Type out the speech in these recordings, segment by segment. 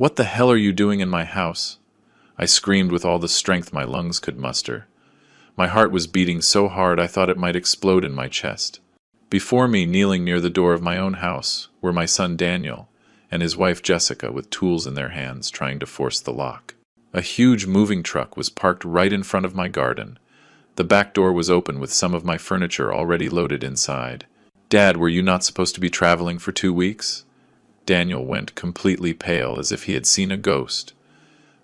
What the hell are you doing in my house? I screamed with all the strength my lungs could muster. My heart was beating so hard I thought it might explode in my chest. Before me, kneeling near the door of my own house, were my son Daniel and his wife Jessica with tools in their hands trying to force the lock. A huge moving truck was parked right in front of my garden. The back door was open with some of my furniture already loaded inside. "Dad, were you not supposed to be traveling for 2 weeks?" Daniel went completely pale as if he had seen a ghost.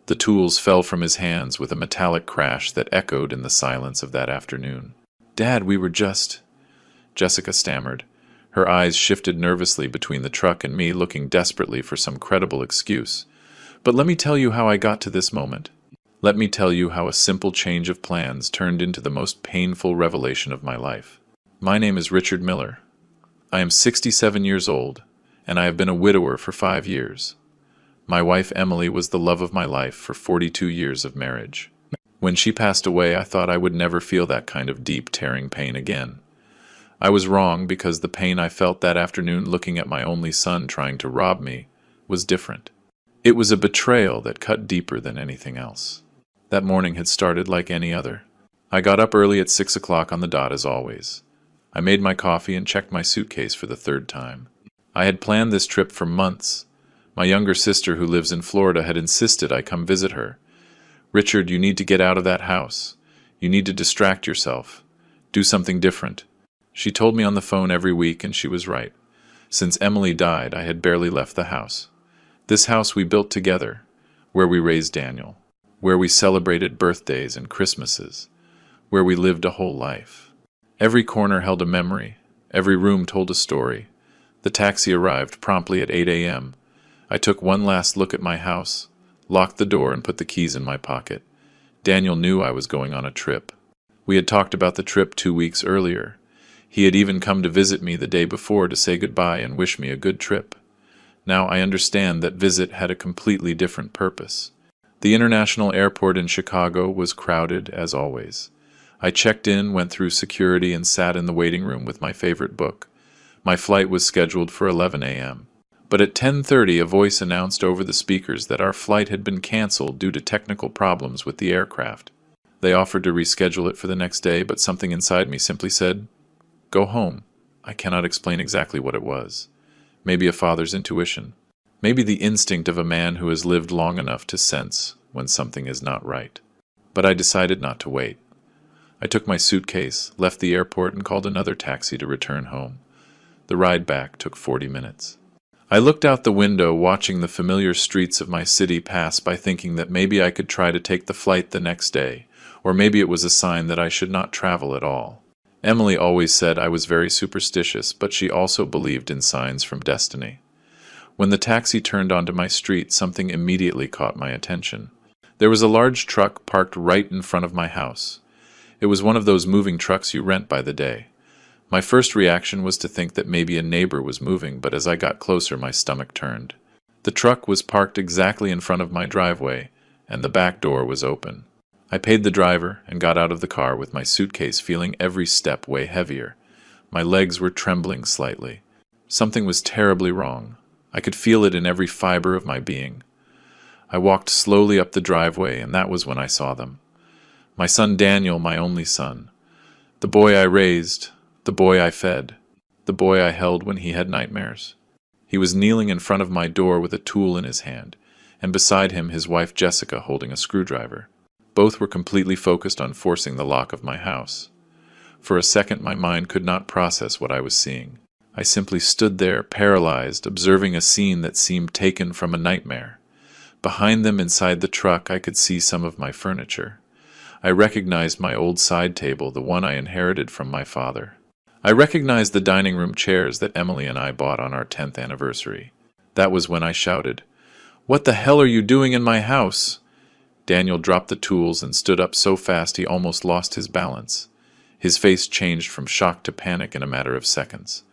The tools fell from his hands with a metallic crash that echoed in the silence of that afternoon. "Dad, we were just—" Jessica stammered. Her eyes shifted nervously between the truck and me, looking desperately for some credible excuse. "But let me tell you how I got to this moment. Let me tell you how a simple change of plans turned into the most painful revelation of my life. My name is Richard Miller. I am 67 years old, and I have been a widower for 5 years. My wife Emily was the love of my life for 42 years of marriage. When she passed away, I thought I would never feel that kind of deep, tearing pain again. I was wrong because the pain I felt that afternoon looking at my only son trying to rob me was different. It was a betrayal that cut deeper than anything else. That morning had started like any other. I got up early at 6 o'clock on the dot as always. I made my coffee and checked my suitcase for the third time. I had planned this trip for months. My younger sister, who lives in Florida, had insisted I come visit her. "Richard, you need to get out of that house. You need to distract yourself. Do something different." She told me on the phone every week, and she was right. Since Emily died, I had barely left the house. This house we built together, where we raised Daniel, where we celebrated birthdays and Christmases, where we lived a whole life. Every corner held a memory. Every room told a story. The taxi arrived promptly at 8 a.m. I took one last look at my house, locked the door, and put the keys in my pocket. Daniel knew I was going on a trip. We had talked about the trip 2 weeks earlier. He had even come to visit me the day before to say goodbye and wish me a good trip. Now I understand that visit had a completely different purpose. The international airport in Chicago was crowded as always. I checked in, went through security, and sat in the waiting room with my favorite book. My flight was scheduled for 11 a.m. But at 10:30, a voice announced over the speakers that our flight had been canceled due to technical problems with the aircraft. They offered to reschedule it for the next day, but something inside me simply said, "Go home." I cannot explain exactly what it was. Maybe a father's intuition. Maybe the instinct of a man who has lived long enough to sense when something is not right. But I decided not to wait. I took my suitcase, left the airport, and called another taxi to return home. The ride back took 40 minutes. I looked out the window, watching the familiar streets of my city pass by, thinking that maybe I could try to take the flight the next day, or maybe it was a sign that I should not travel at all. Emily always said I was very superstitious, but she also believed in signs from destiny. When the taxi turned onto my street, something immediately caught my attention. There was a large truck parked right in front of my house. It was one of those moving trucks you rent by the day. My first reaction was to think that maybe a neighbor was moving, but as I got closer, my stomach turned. The truck was parked exactly in front of my driveway, and the back door was open. I paid the driver and got out of the car with my suitcase, feeling every step way heavier. My legs were trembling slightly. Something was terribly wrong. I could feel it in every fiber of my being. I walked slowly up the driveway, and that was when I saw them. My son Daniel, my only son. The boy I raised, the boy I fed, the boy I held when he had nightmares. He was kneeling in front of my door with a tool in his hand, and beside him his wife Jessica holding a screwdriver. Both were completely focused on forcing the lock of my house. For a second my mind could not process what I was seeing. I simply stood there, paralyzed, observing a scene that seemed taken from a nightmare. Behind them, inside the truck, I could see some of my furniture. I recognized my old side table, the one I inherited from my father. I recognized the dining room chairs that Emily and I bought on our 10th anniversary. That was when I shouted, "What the hell are you doing in my house?" Daniel dropped the tools and stood up so fast he almost lost his balance. His face changed from shock to panic in a matter of seconds.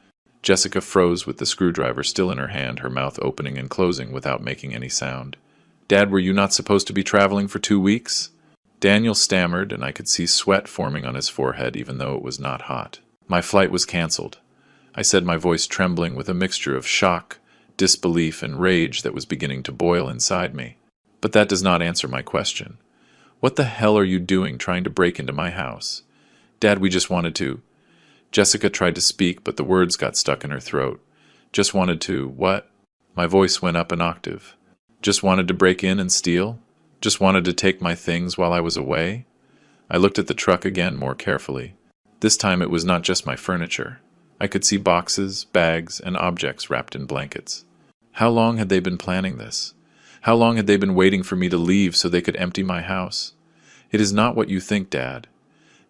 Jessica froze with the screwdriver still in her hand, her mouth opening and closing without making any sound. "Dad, were you not supposed to be traveling for 2 weeks?" Daniel stammered, and I could see sweat forming on his forehead even though it was not hot. "My flight was canceled," I said, my voice trembling with a mixture of shock, disbelief and rage that was beginning to boil inside me. But that does not answer my question. What the hell are you doing trying to break into my house? Dad, we just wanted to. Jessica tried to speak, but the words got stuck in her throat. Just wanted to, what? My voice went up an octave. Just wanted to break in and steal? Just wanted to take my things while I was away? I looked at the truck again more carefully. This time it was not just my furniture. I could see boxes, bags, and objects wrapped in blankets. How long had they been planning this? How long had they been waiting for me to leave so they could empty my house? It is not what you think, Dad.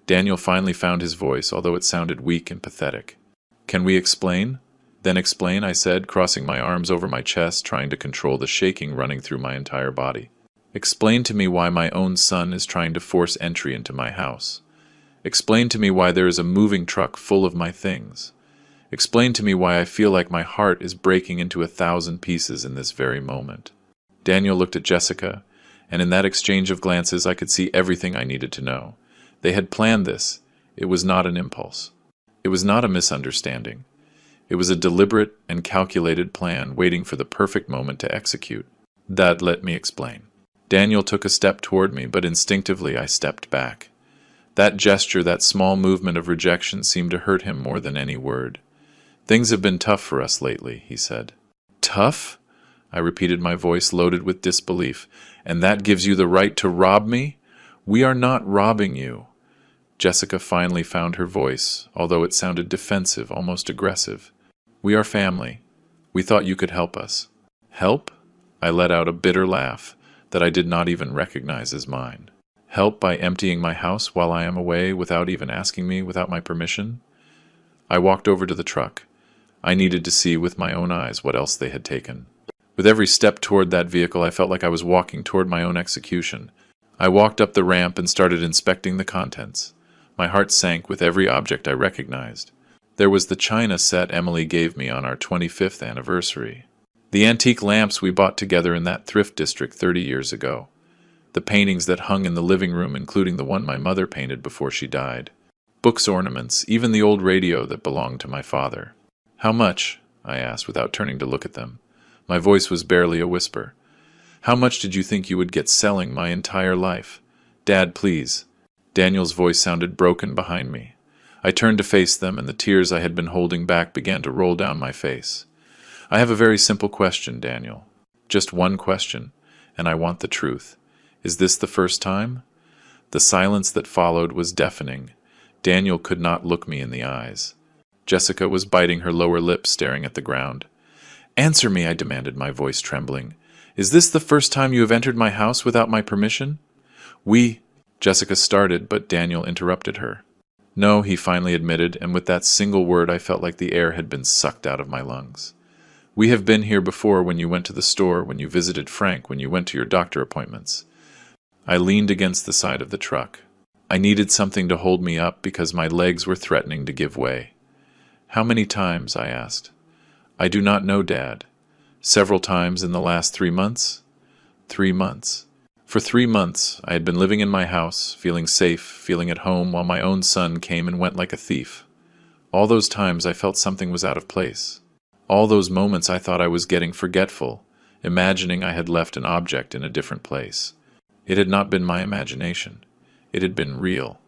Daniel finally found his voice, although it sounded weak and pathetic. Can we explain? Then explain, I said, crossing my arms over my chest, trying to control the shaking running through my entire body. Explain to me why my own son is trying to force entry into my house. Explain to me why there is a moving truck full of my things. Explain to me why I feel like my heart is breaking into 1,000 pieces in this very moment. Daniel looked at Jessica, and in that exchange of glances I could see everything I needed to know. They had planned this. It was not an impulse. It was not a misunderstanding. It was a deliberate and calculated plan waiting for the perfect moment to execute. That let me explain. Daniel took a step toward me, but instinctively I stepped back. That gesture, that small movement of rejection seemed to hurt him more than any word. Things have been tough for us lately, he said. Tough? I repeated, my voice loaded with disbelief. And that gives you the right to rob me? We are not robbing you. Jessica finally found her voice, although it sounded defensive, almost aggressive. We are family. We thought you could help us. Help? I let out a bitter laugh that I did not even recognize as mine. Help by emptying my house while I am away without even asking me, without my permission? I walked over to the truck. I needed to see with my own eyes what else they had taken. With every step toward that vehicle, I felt like I was walking toward my own execution. I walked up the ramp and started inspecting the contents. My heart sank with every object I recognized. There was the china set Emily gave me on our 25th anniversary. The antique lamps we bought together in that thrift district 30 years ago. The paintings that hung in the living room, including the one my mother painted before she died. Books, ornaments, even the old radio that belonged to my father. How much? I asked without turning to look at them. My voice was barely a whisper. How much did you think you would get selling my entire life? Dad, please. Daniel's voice sounded broken behind me. I turned to face them, and the tears I had been holding back began to roll down my face. I have a very simple question, Daniel. Just one question, and I want the truth. Is this the first time? The silence that followed was deafening. Daniel could not look me in the eyes. Jessica was biting her lower lip, staring at the ground. Answer me, I demanded, my voice trembling. Is this the first time you have entered my house without my permission? Jessica started, but Daniel interrupted her. No, he finally admitted, and with that single word I felt like the air had been sucked out of my lungs. We have been here before, when you went to the store, when you visited Frank, when you went to your doctor appointments. I leaned against the side of the truck. I needed something to hold me up because my legs were threatening to give way. How many times? I asked. I do not know, Dad. Several times in the last 3 months? 3 months. For 3 months, I had been living in my house, feeling safe, feeling at home, while my own son came and went like a thief. All those times I felt something was out of place. All those moments I thought I was getting forgetful, imagining I had left an object in a different place. It had not been my imagination. It had been real.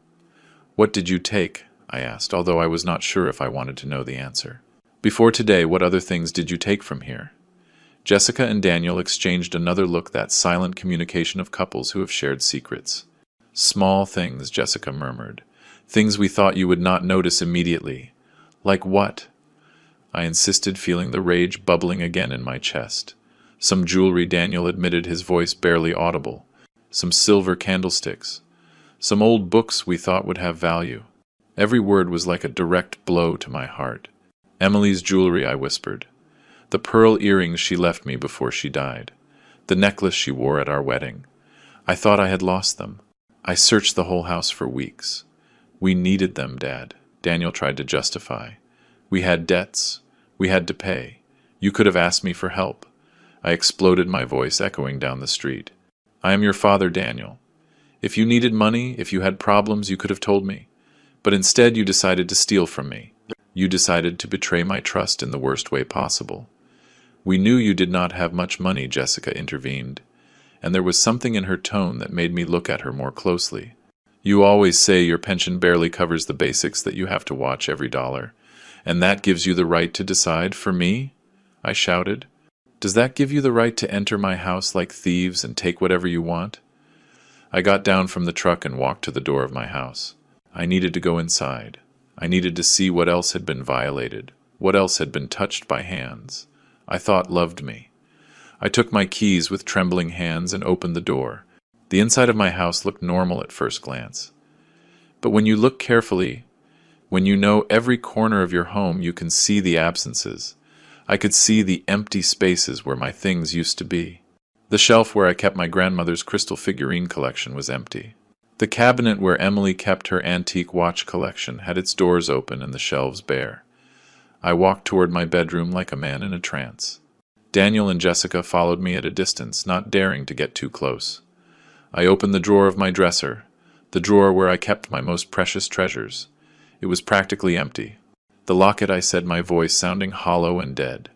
What did you take? I asked, although I was not sure if I wanted to know the answer. Before today, what other things did you take from here? Jessica and Daniel exchanged another look, that silent communication of couples who have shared secrets. Small things, Jessica murmured. Things we thought you would not notice immediately. Like what? I insisted, feeling the rage bubbling again in my chest. Some jewelry, Daniel admitted, his voice barely audible. Some silver candlesticks. Some old books we thought would have value. Every word was like a direct blow to my heart. Emily's jewelry, I whispered. The pearl earrings she left me before she died. The necklace she wore at our wedding. I thought I had lost them. I searched the whole house for weeks. We needed them, Dad, Daniel tried to justify. We had debts. We had to pay. You could have asked me for help. I exploded, my voice echoing down the street. I am your father, Daniel. If you needed money, if you had problems, you could have told me. But instead you decided to steal from me. You decided to betray my trust in the worst way possible. We knew you did not have much money, Jessica intervened, and there was something in her tone that made me look at her more closely. You always say your pension barely covers the basics that you have to watch every dollar, and that gives you the right to decide for me? I shouted. Does that give you the right to enter my house like thieves and take whatever you want? I got down from the truck and walked to the door of my house. I needed to go inside. I needed to see what else had been violated, what else had been touched by hands I thought loved me. I took my keys with trembling hands and opened the door. The inside of my house looked normal at first glance. But when you look carefully, when you know every corner of your home, you can see the absences. I could see the empty spaces where my things used to be. The shelf where I kept my grandmother's crystal figurine collection was empty. The cabinet where Emily kept her antique watch collection had its doors open and the shelves bare. I walked toward my bedroom like a man in a trance. Daniel and Jessica followed me at a distance, not daring to get too close. I opened the drawer of my dresser, the drawer where I kept my most precious treasures. It was practically empty. The locket, I said, my voice sounding hollow and dead.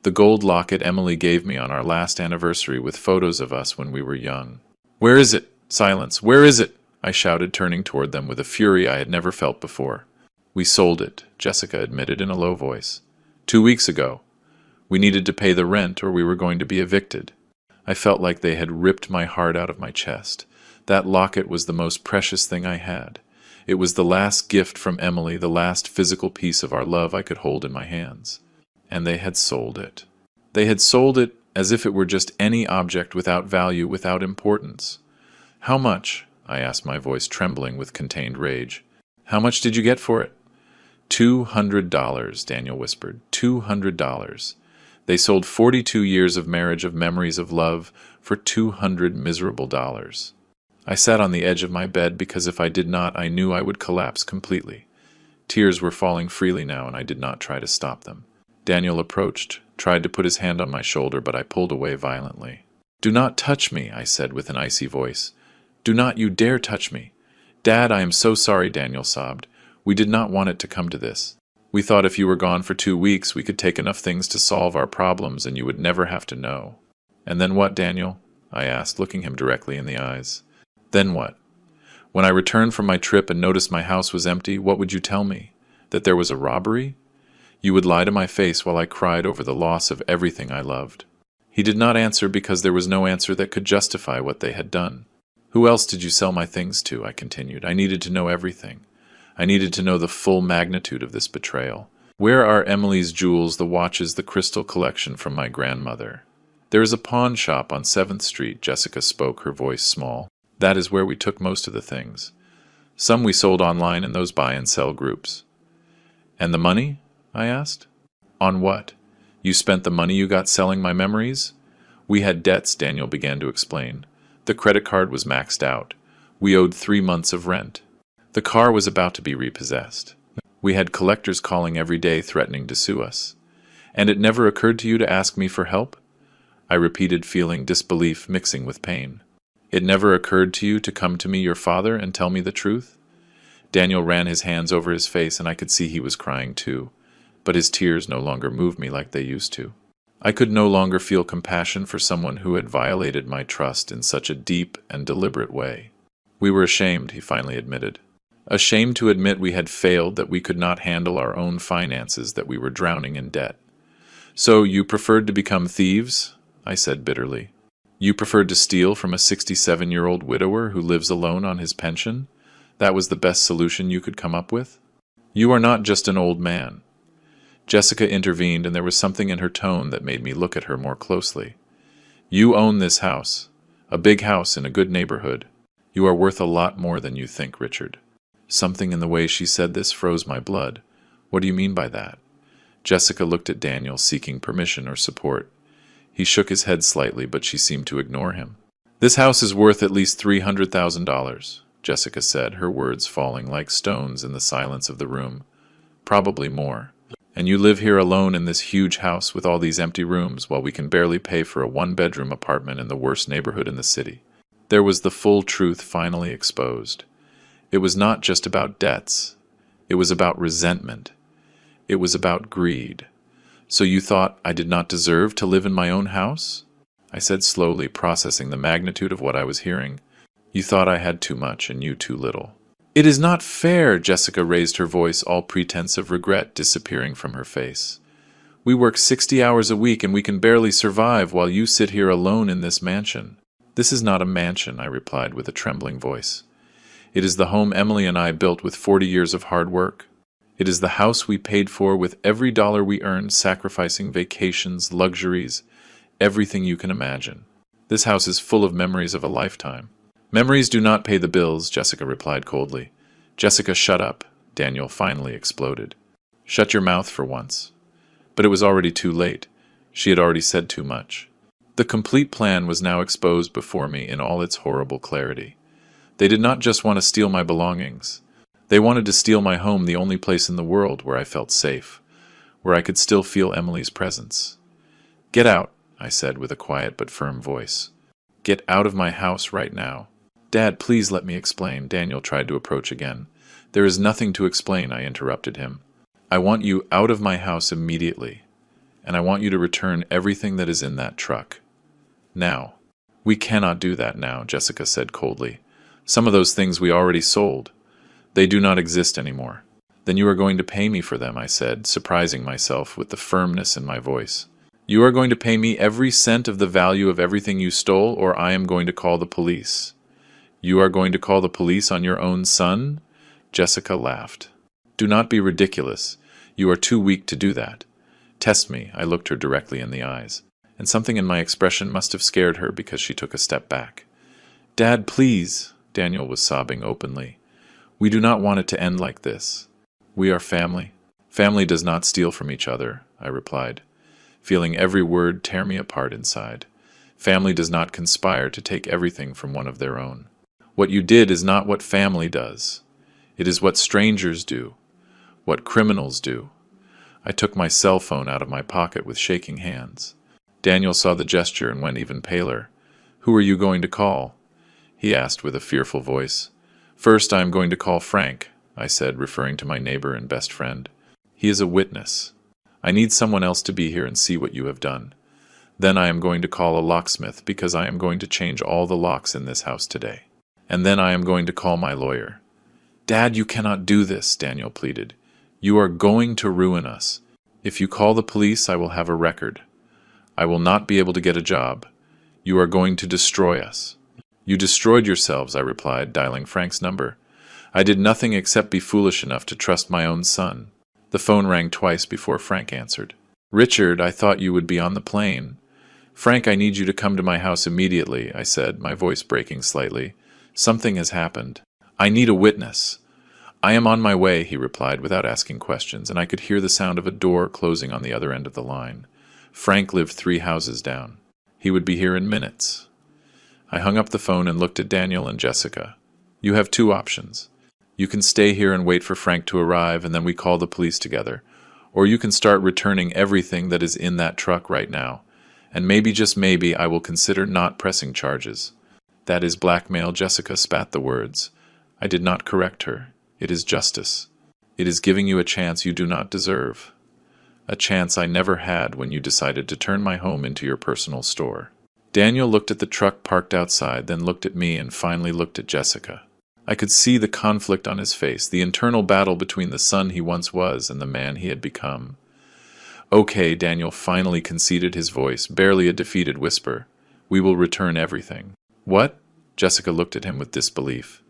The gold locket Emily gave me on our last anniversary with photos of us when we were young. Where is it? Silence. Where is it? I shouted, turning toward them with a fury I had never felt before. We sold it, Jessica admitted in a low voice. 2 weeks ago. We needed to pay the rent or we were going to be evicted. I felt like they had ripped my heart out of my chest. That locket was the most precious thing I had. It was the last gift from Emily, the last physical piece of our love I could hold in my hands. And they had sold it. They had sold it as if it were just any object without value, without importance. How much? I asked, my voice trembling with contained rage. How much did you get for it? $200, Daniel whispered. $200. They sold 42 years of marriage, of memories of love, for $200 miserable dollars. I sat on the edge of my bed because if I did not, I knew I would collapse completely. Tears were falling freely now, and I did not try to stop them. Daniel approached, tried to put his hand on my shoulder, but I pulled away violently. Do not touch me, I said with an icy voice. Do not you dare touch me. Dad, I am so sorry, Daniel sobbed. We did not want it to come to this. We thought if you were gone for 2 weeks, we could take enough things to solve our problems and you would never have to know. And then what, Daniel? I asked, looking him directly in the eyes. Then what? When I returned from my trip and noticed my house was empty, what would you tell me? That there was a robbery? You would lie to my face while I cried over the loss of everything I loved. He did not answer because there was no answer that could justify what they had done. Who else did you sell my things to? I continued. I needed to know everything. I needed to know the full magnitude of this betrayal. Where are Emily's jewels, the watches, the crystal collection from my grandmother? There is a pawn shop on 7th Street, Jessica spoke, her voice small. That is where we took most of the things. Some we sold online in those buy and sell groups. And the money? I asked. On what? You spent the money you got selling my memories? We had debts, Daniel began to explain. The credit card was maxed out. We owed 3 months of rent. The car was about to be repossessed. We had collectors calling every day threatening to sue us. And it never occurred to you to ask me for help? I repeated, feeling disbelief mixing with pain. It never occurred to you to come to me, your father, and tell me the truth? Daniel ran his hands over his face, and I could see he was crying too. But his tears no longer moved me like they used to. I could no longer feel compassion for someone who had violated my trust in such a deep and deliberate way. We were ashamed, he finally admitted. Ashamed to admit we had failed, that we could not handle our own finances, that we were drowning in debt. So you preferred to become thieves? I said bitterly. You preferred to steal from a 67-year-old widower who lives alone on his pension? That was the best solution you could come up with? You are not just an old man. Jessica intervened, and there was something in her tone that made me look at her more closely. You own this house, a big house in a good neighborhood. You are worth a lot more than you think, Richard. Something in the way she said this froze my blood. What do you mean by that? Jessica looked at Daniel, seeking permission or support. He shook his head slightly, but she seemed to ignore him. This house is worth at least $300,000, Jessica said, her words falling like stones in the silence of the room. Probably more. And you live here alone in this huge house with all these empty rooms while we can barely pay for a 1-bedroom apartment in the worst neighborhood in the city. There was the full truth finally exposed. It was not just about debts. It was about resentment. It was about greed. So you thought I did not deserve to live in my own house? I said slowly, processing the magnitude of what I was hearing. You thought I had too much and you too little. It is not fair, Jessica raised her voice, all pretense of regret disappearing from her face. We work 60 hours a week and we can barely survive while you sit here alone in this mansion. This is not a mansion, I replied with a trembling voice. It is the home Emily and I built with 40 years of hard work. It is the house we paid for with every dollar we earned, sacrificing vacations, luxuries, everything you can imagine. This house is full of memories of a lifetime. Memories do not pay the bills, Jessica replied coldly. Jessica, shut up, Daniel finally exploded. Shut your mouth for once. But it was already too late. She had already said too much. The complete plan was now exposed before me in all its horrible clarity. They did not just want to steal my belongings. They wanted to steal my home, the only place in the world where I felt safe, where I could still feel Emily's presence. Get out, I said with a quiet but firm voice. Get out of my house right now. Dad, please let me explain, Daniel tried to approach again. There is nothing to explain, I interrupted him. I want you out of my house immediately, and I want you to return everything that is in that truck. Now. We cannot do that now, Jessica said coldly. Some of those things we already sold. They do not exist anymore. Then you are going to pay me for them, I said, surprising myself with the firmness in my voice. You are going to pay me every cent of the value of everything you stole, or I am going to call the police. You are going to call the police on your own son? Jessica laughed. Do not be ridiculous. You are too weak to do that. Test me, I looked her directly in the eyes, and something in my expression must have scared her because she took a step back. Dad, please, Daniel was sobbing openly. We do not want it to end like this. We are family. Family does not steal from each other, I replied, feeling every word tear me apart inside. Family does not conspire to take everything from one of their own. What you did is not what family does. It is what strangers do, what criminals do. I took my cell phone out of my pocket with shaking hands. Daniel saw the gesture and went even paler. Who are you going to call? He asked with a fearful voice. First, I am going to call Frank, I said, referring to my neighbor and best friend. He is a witness. I need someone else to be here and see what you have done. Then I am going to call a locksmith because I am going to change all the locks in this house today. And then I am going to call my lawyer. Dad, you cannot do this, Daniel pleaded. You are going to ruin us. If you call the police, I will have a record. I will not be able to get a job. You are going to destroy us. You destroyed yourselves, I replied, dialing Frank's number. I did nothing except be foolish enough to trust my own son. The phone rang twice before Frank answered. Richard, I thought you would be on the plane. Frank, I need you to come to my house immediately, I said, my voice breaking slightly. Something has happened. I need a witness. I am on my way, he replied without asking questions, and I could hear the sound of a door closing on the other end of the line. Frank lived 3 houses down. He would be here in minutes. I hung up the phone and looked at Daniel and Jessica. You have 2 options. You can stay here and wait for Frank to arrive, and then we call the police together. Or you can start returning everything that is in that truck right now. And maybe, just maybe, I will consider not pressing charges. That is blackmail, Jessica spat the words. I did not correct her. It is justice. It is giving you a chance you do not deserve. A chance I never had when you decided to turn my home into your personal store. Daniel looked at the truck parked outside, then looked at me, and finally looked at Jessica. I could see the conflict on his face, the internal battle between the son he once was and the man he had become. Okay, Daniel finally conceded, his voice barely a defeated whisper. We will return everything. What? Jessica looked at him with disbelief.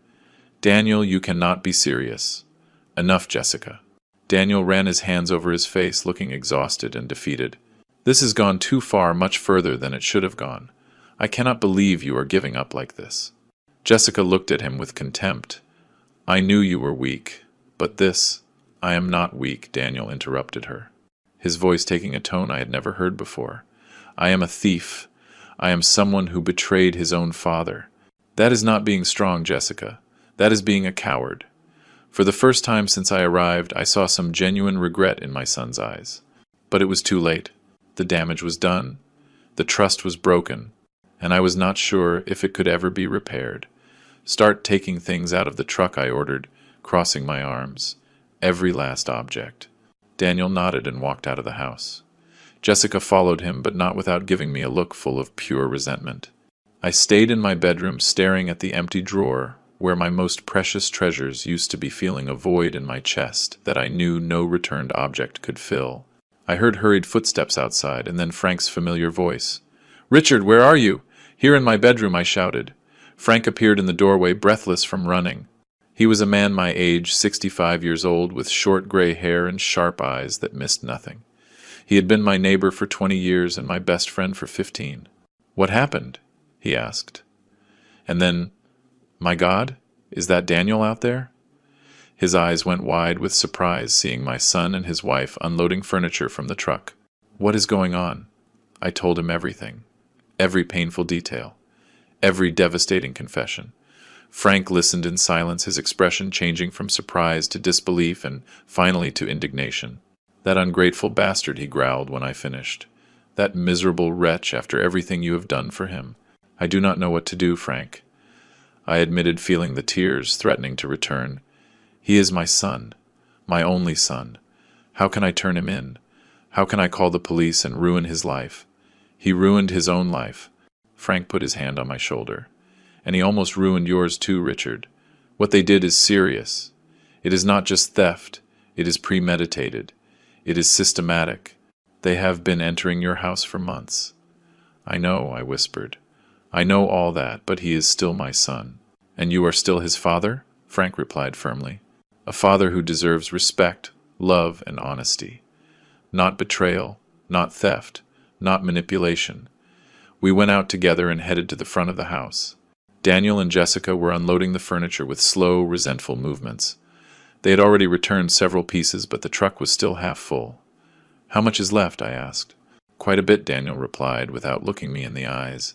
Daniel, you cannot be serious. Enough, Jessica. Daniel ran his hands over his face, looking exhausted and defeated. This has gone too far, much further than it should have gone. I cannot believe you are giving up like this. Jessica looked at him with contempt. I knew you were weak, but this— I am not weak, Daniel interrupted her, his voice taking a tone I had never heard before. I am a thief. I am someone who betrayed his own father. That is not being strong, Jessica. That is being a coward. For the first time since I arrived, I saw some genuine regret in my son's eyes. But it was too late. The damage was done. The trust was broken, and I was not sure if it could ever be repaired. Start taking things out of the truck, I ordered, crossing my arms. Every last object. Daniel nodded and walked out of the house. Jessica followed him, but not without giving me a look full of pure resentment. I stayed in my bedroom staring at the empty drawer where my most precious treasures used to be, feeling a void in my chest that I knew no returned object could fill. I heard hurried footsteps outside, and then Frank's familiar voice. "Richard, where are you?" "Here in my bedroom," I shouted. Frank appeared in the doorway, breathless from running. He was a man my age, 65 years old, with short gray hair and sharp eyes that missed nothing. He had been my neighbor for 20 years and my best friend for 15. "What happened?" he asked. And then, "My God, is that Daniel out there?" His eyes went wide with surprise, seeing my son and his wife unloading furniture from the truck. "What is going on?" I told him everything. Every painful detail. Every devastating confession. Frank listened in silence, his expression changing from surprise to disbelief and finally to indignation. "That ungrateful bastard," he growled when I finished. "That miserable wretch, after everything you have done for him. I do not know what to do, Frank." I admitted, feeling the tears threatening to return. "He is my son, my only son. How can I turn him in? How can I call the police and ruin his life? He ruined his own life." Frank put his hand on my shoulder. "And he almost ruined yours too, Richard. What they did is serious. It is not just theft. It is premeditated. It is systematic. They have been entering your house for months." "I know," I whispered. "I know all that, but he is still my son." "And you are still his father?" Frank replied firmly. "A father who deserves respect, love, and honesty. Not betrayal, not theft, not manipulation." We went out together and headed to the front of the house. Daniel and Jessica were unloading the furniture with slow, resentful movements. They had already returned several pieces, but the truck was still half full. "How much is left?" I asked. "Quite a bit," Daniel replied, without looking me in the eyes.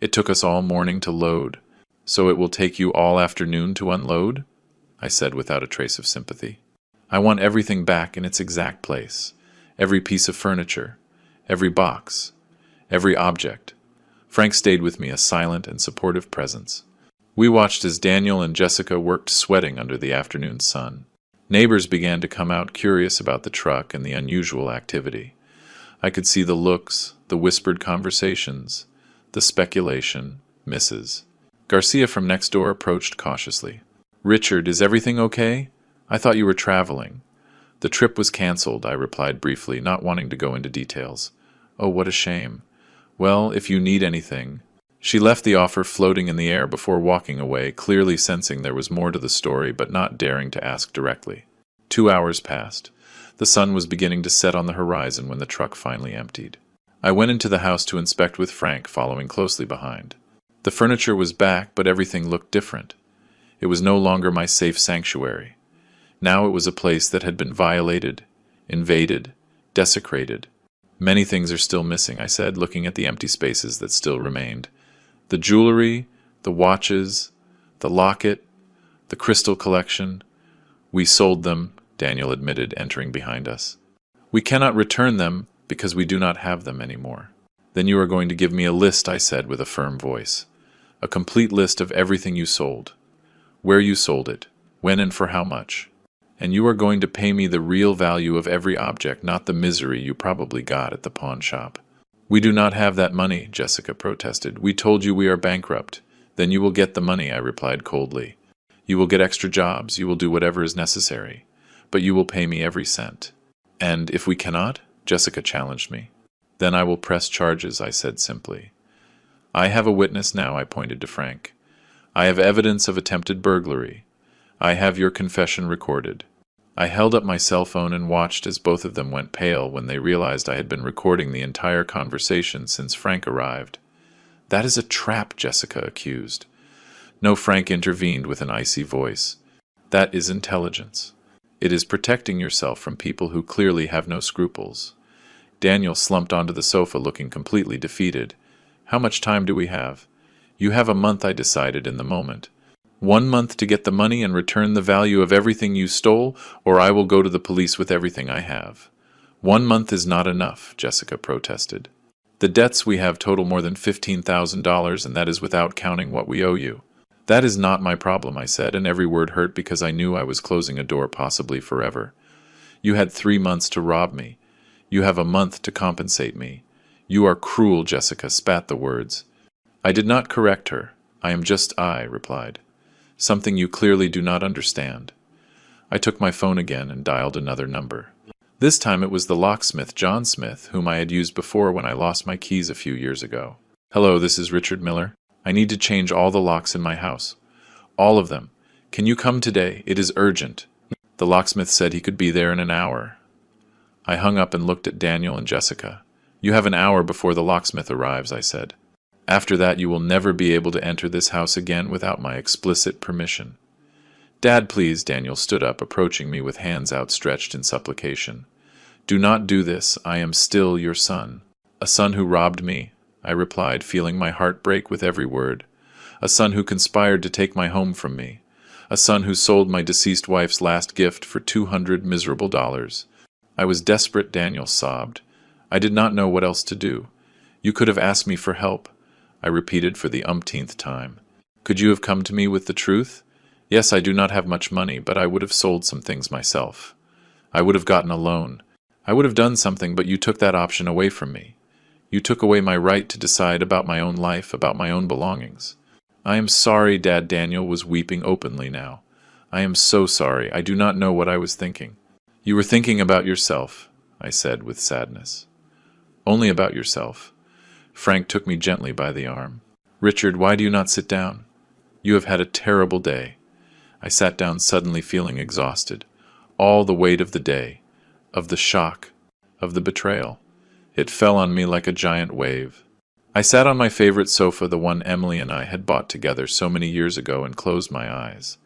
"It took us all morning to load." "So it will take you all afternoon to unload?" I said without a trace of sympathy. "I want everything back in its exact place. Every piece of furniture, every box, every object." Frank stayed with me, a silent and supportive presence. We watched as Daniel and Jessica worked, sweating under the afternoon sun. Neighbors began to come out, curious about the truck and the unusual activity. I could see the looks, the whispered conversations, the speculation. Mrs. Garcia from next door approached cautiously. "Richard, is everything okay? I thought you were traveling." "The trip was canceled," I replied briefly, not wanting to go into details. "Oh, what a shame. Well, if you need anything." She left the offer floating in the air before walking away, clearly sensing there was more to the story, but not daring to ask directly. 2 hours passed. The sun was beginning to set on the horizon when the truck finally emptied. I went into the house to inspect with Frank, following closely behind. The furniture was back, but everything looked different. It was no longer my safe sanctuary. Now it was a place that had been violated, invaded, desecrated. "Many things are still missing," I said, looking at the empty spaces that still remained. "The jewelry, the watches, the locket, the crystal collection. We sold them," Daniel admitted, entering behind us. "We cannot return them because we do not have them anymore." "Then you are going to give me a list," I said with a firm voice. "A complete list of everything you sold. Where you sold it, when and for how much. And you are going to pay me the real value of every object, not the misery you probably got at the pawn shop." "We do not have that money," Jessica protested. "We told you we are bankrupt." "Then you will get the money," I replied coldly. "You will get extra jobs, you will do whatever is necessary. But you will pay me every cent." "And if we cannot?" Jessica challenged me. "Then I will press charges," I said simply. "I have a witness now," I pointed to Frank. "I have evidence of attempted burglary. I have your confession recorded." I held up my cell phone and watched as both of them went pale when they realized I had been recording the entire conversation since Frank arrived. "That is a trap," Jessica accused. No, Frank intervened with an icy voice. "That is intelligence. It is protecting yourself from people who clearly have no scruples." Daniel slumped onto the sofa, looking completely defeated. "How much time do we have?" "You have a month," I decided in the moment. 1 month to get the money and return the value of everything you stole, or I will go to the police with everything I have." 1 month is not enough," Jessica protested. "The debts we have total more than $15,000, and that is without counting what we owe you." "That is not my problem," I said, and every word hurt because I knew I was closing a door possibly forever. "You had 3 months to rob me. You have a month to compensate me. You are cruel, Jessica spat the words. I did not correct her. I am just I, replied. Something you clearly do not understand. I took my phone again and dialed another number. This time it was the locksmith, John Smith, whom I had used before when I lost my keys a few years ago. Hello, this is Richard Miller. I need to change all the locks in my house. All of them. Can you come today? It is urgent. The locksmith said he could be there in an hour. I hung up and looked at Daniel and Jessica. You have an hour before the locksmith arrives, I said. After that you will never be able to enter this house again without my explicit permission. Dad, please, Daniel stood up, approaching me with hands outstretched in supplication. Do not do this. I am still your son. A son who robbed me, I replied, feeling my heart break with every word. A son who conspired to take my home from me. A son who sold my deceased wife's last gift for $200 miserable. I was desperate, Daniel sobbed. I did not know what else to do. You could have asked me for help, I repeated for the umpteenth time. Could you have come to me with the truth? Yes, I do not have much money, but I would have sold some things myself. I would have gotten a loan. I would have done something, but you took that option away from me. You took away my right to decide about my own life, about my own belongings. I am sorry, Dad. Daniel was weeping openly now. I am so sorry. I do not know what I was thinking. You were thinking about yourself, I said with sadness. Only about yourself. Frank took me gently by the arm. Richard, why do you not sit down? You have had a terrible day. I sat down suddenly feeling exhausted. All the weight of the day, of the shock, of the betrayal. It fell on me like a giant wave. I sat on my favorite sofa, the one Emily and I had bought together so many years ago, and closed my eyes.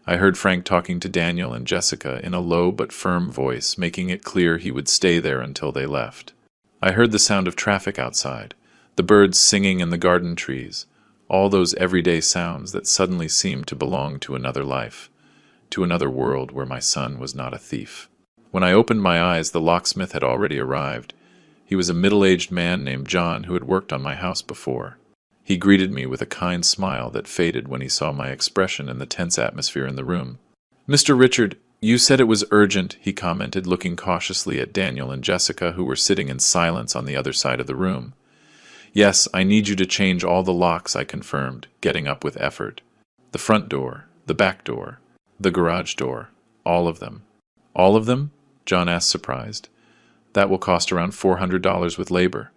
I heard Frank talking to Daniel and Jessica in a low but firm voice, making it clear he would stay there until they left. I heard the sound of traffic outside, the birds singing in the garden trees, all those everyday sounds that suddenly seemed to belong to another life, to another world where my son was not a thief. When I opened my eyes, the locksmith had already arrived. He was a middle-aged man named John who had worked on my house before. He greeted me with a kind smile that faded when he saw my expression and the tense atmosphere in the room. Mr. Richard, you said it was urgent, he commented, looking cautiously at Daniel and Jessica, who were sitting in silence on the other side of the room. Yes, I need you to change all the locks, I confirmed, getting up with effort. The front door, the back door, the garage door, all of them. All of them? John asked, surprised. That will cost around $400 with labor.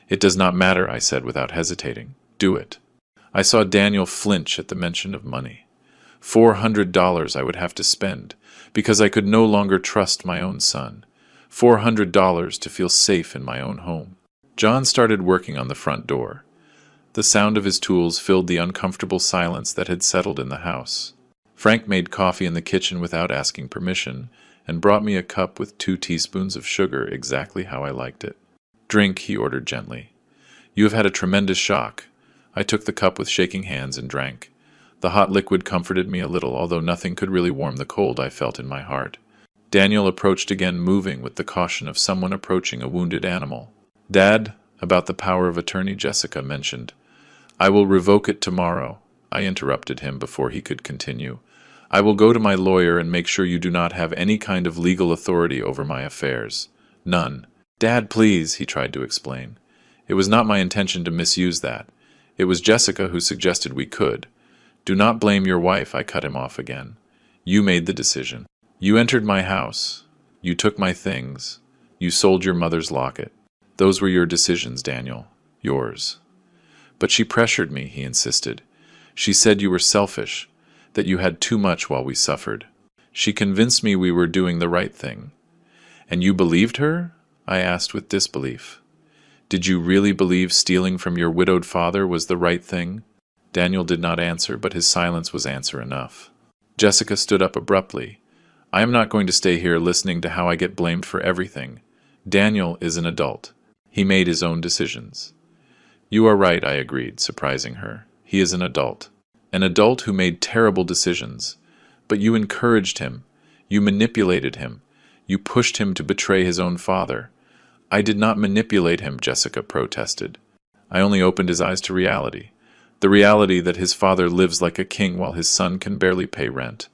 It does not matter, I said without hesitating. Do it. I saw Daniel flinch at the mention of money. $400 I would have to spend, because I could no longer trust my own son. $400 to feel safe in my own home. John started working on the front door. The sound of his tools filled the uncomfortable silence that had settled in the house. Frank made coffee in the kitchen without asking permission, and brought me a cup with 2 teaspoons of sugar, exactly how I liked it. Drink, he ordered gently. You have had a tremendous shock. I took the cup with shaking hands and drank. The hot liquid comforted me a little, although nothing could really warm the cold I felt in my heart. Daniel approached again, moving with the caution of someone approaching a wounded animal. Dad, about the power of attorney, Jessica mentioned. I will revoke it tomorrow, I interrupted him before he could continue. I will go to my lawyer and make sure you do not have any kind of legal authority over my affairs. None. Dad, please, he tried to explain. It was not my intention to misuse that. It was Jessica who suggested we could. Do not blame your wife, I cut him off again. You made the decision. You entered my house. You took my things. You sold your mother's locket. Those were your decisions, Daniel. Yours. But she pressured me, he insisted. She said you were selfish, that you had too much while we suffered. She convinced me we were doing the right thing. And you believed her? I asked with disbelief. Did you really believe stealing from your widowed father was the right thing? Daniel did not answer, but his silence was answer enough. Jessica stood up abruptly. I am not going to stay here listening to how I get blamed for everything. Daniel is an adult. He made his own decisions. You are right, I agreed, surprising her. He is an adult. An adult who made terrible decisions. But you encouraged him. You manipulated him. You pushed him to betray his own father. I did not manipulate him, Jessica protested. I only opened his eyes to reality. The reality that his father lives like a king while his son can barely pay rent.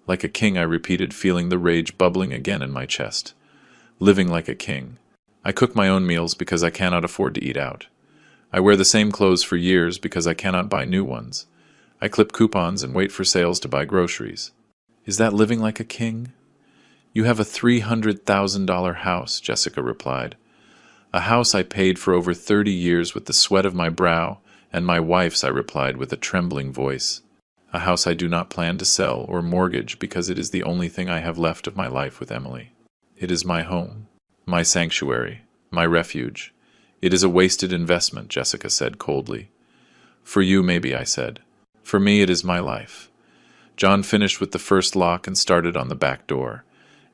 Like a king, I repeated, feeling the rage bubbling again in my chest. living like a king. I cook my own meals because I cannot afford to eat out. I wear the same clothes for years because I cannot buy new ones. I clip coupons and wait for sales to buy groceries. Is that living like a king? You have a $300,000 house, Jessica replied. A house I paid for over 30 years with the sweat of my brow, and my wife's, I replied with a trembling voice. A house I do not plan to sell or mortgage because it is the only thing I have left of my life with Emily. It is my home, my sanctuary, my refuge. It is a wasted investment, Jessica said coldly. For you, maybe, I said. For me, it is my life. John finished with the first lock and started on the back door.